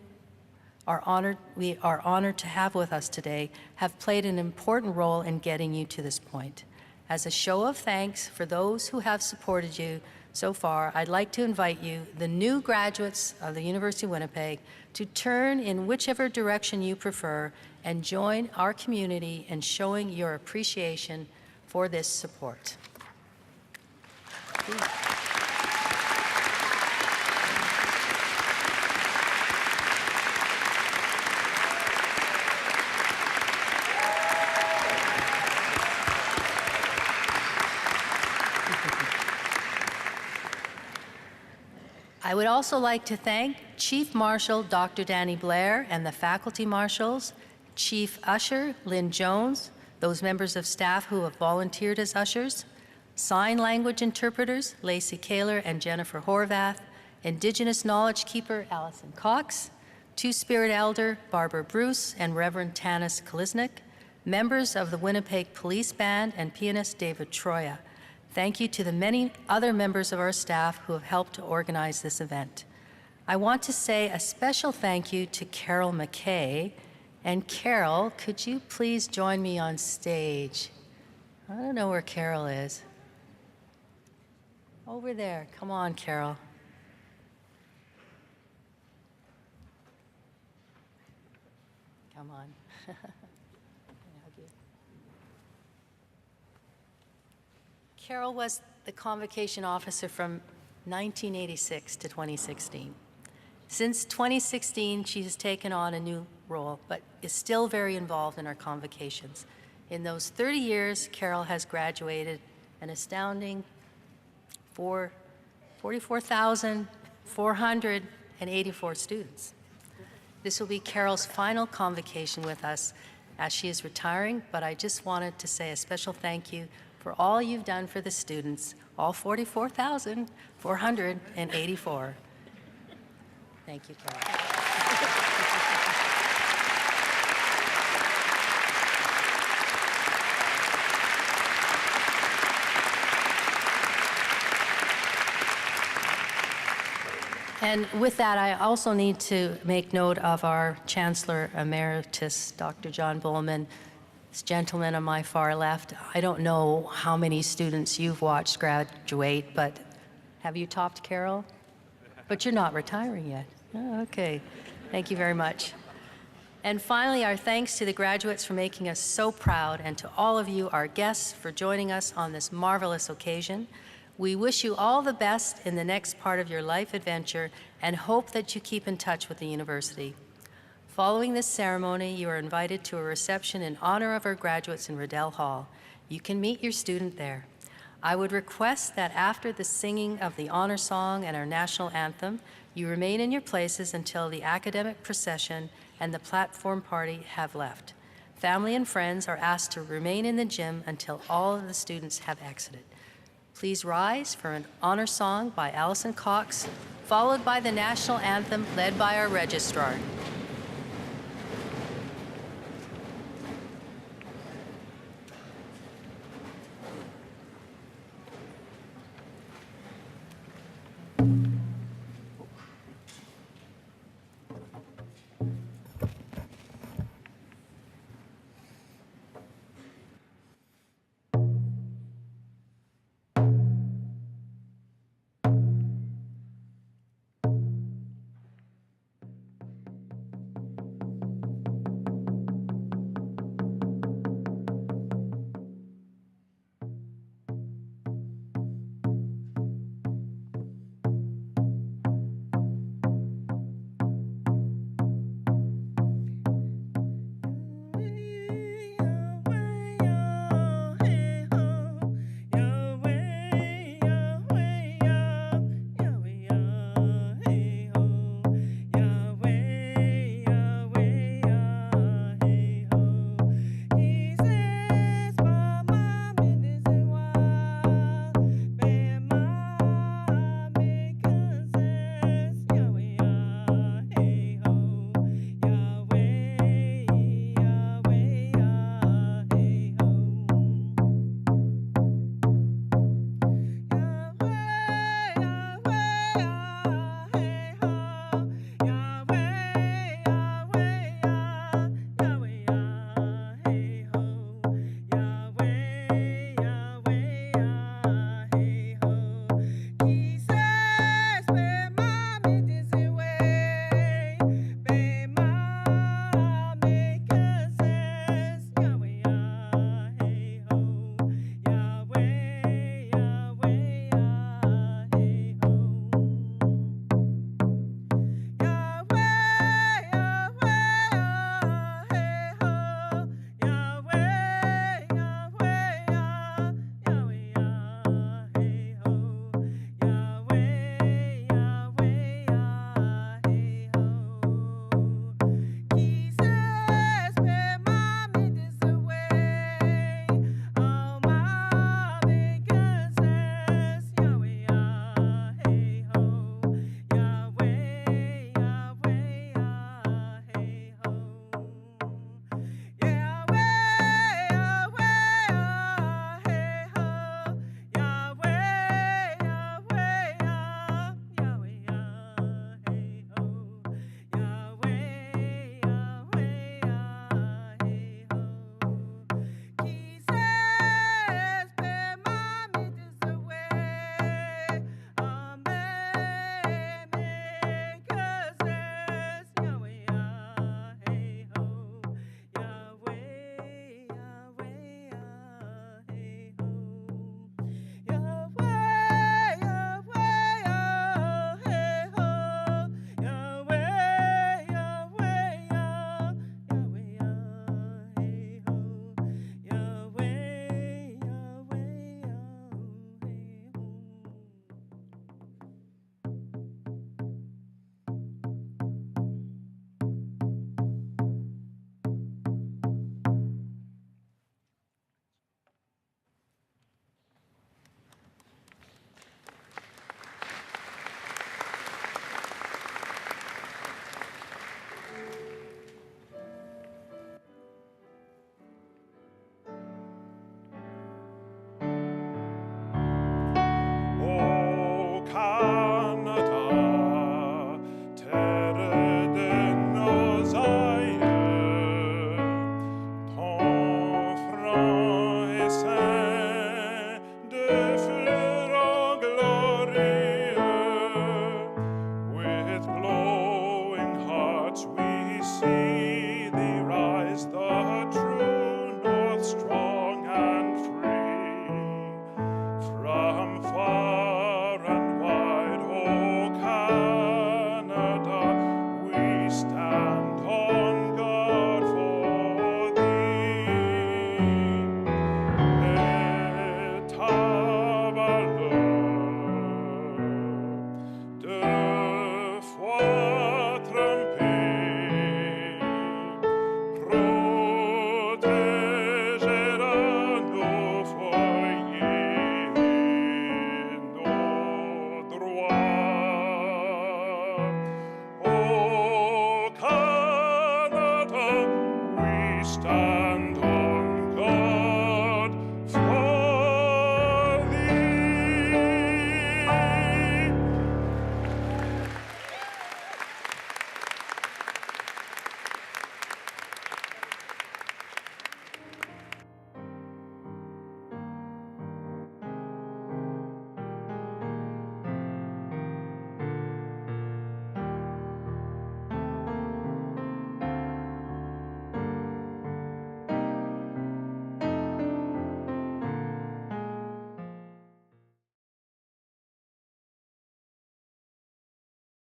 we are honored to have with us today, have played an important role in getting you to this point. As a show of thanks for those who have supported you so far, I'd like to invite you, the new graduates of the University of Winnipeg, to turn in whichever direction you prefer and join our community in showing your appreciation for this support. I would also like to thank Chief Marshal Dr. Danny Blair and the faculty marshals, Chief Usher Lynn Jones, those members of staff who have volunteered as ushers, sign language interpreters Lacey Kaler and Jennifer Horvath, Indigenous Knowledge Keeper Allison Cox, Two-Spirit Elder Barbara Bruce and Reverend Tanis Kalisnik, members of the Winnipeg Police Band and pianist David Troya. Thank you to the many other members of our staff who have helped to organize this event. I want to say a special thank you to Carol McKay. And Carol, could you please join me on stage? I don't know where Carol is. Over there. Come on, Carol. Come on. Carol was the convocation officer from 1986 to 2016. Since 2016, she has taken on a new role, but is still very involved in our convocations. In those 30 years, Carol has graduated an astounding 44,484 students. This will be Carol's final convocation with us as she is retiring, but I just wanted to say a special thank you for all you've done for the students, all 44,484. Thank you, Carol. And with that, I also need to make note of our Chancellor Emeritus, Dr. John Bowman, this gentleman on my far left. I don't know how many students you've watched graduate, but have you topped Carol? But you're not retiring yet. Oh, okay. Thank you very much. And finally, our thanks to the graduates for making us so proud, and to all of you, our guests, for joining us on this marvelous occasion. We wish you all the best in the next part of your life adventure and hope that you keep in touch with the university. Following this ceremony, you are invited to a reception in honor of our graduates in Riddell Hall. You can meet your student there. I would request that after the singing of the honor song and our national anthem, you remain in your places until the academic procession and the platform party have left. Family and friends are asked to remain in the gym until all of the students have exited. Please rise for an honor song by Allison Cox, followed by the national anthem led by our registrar.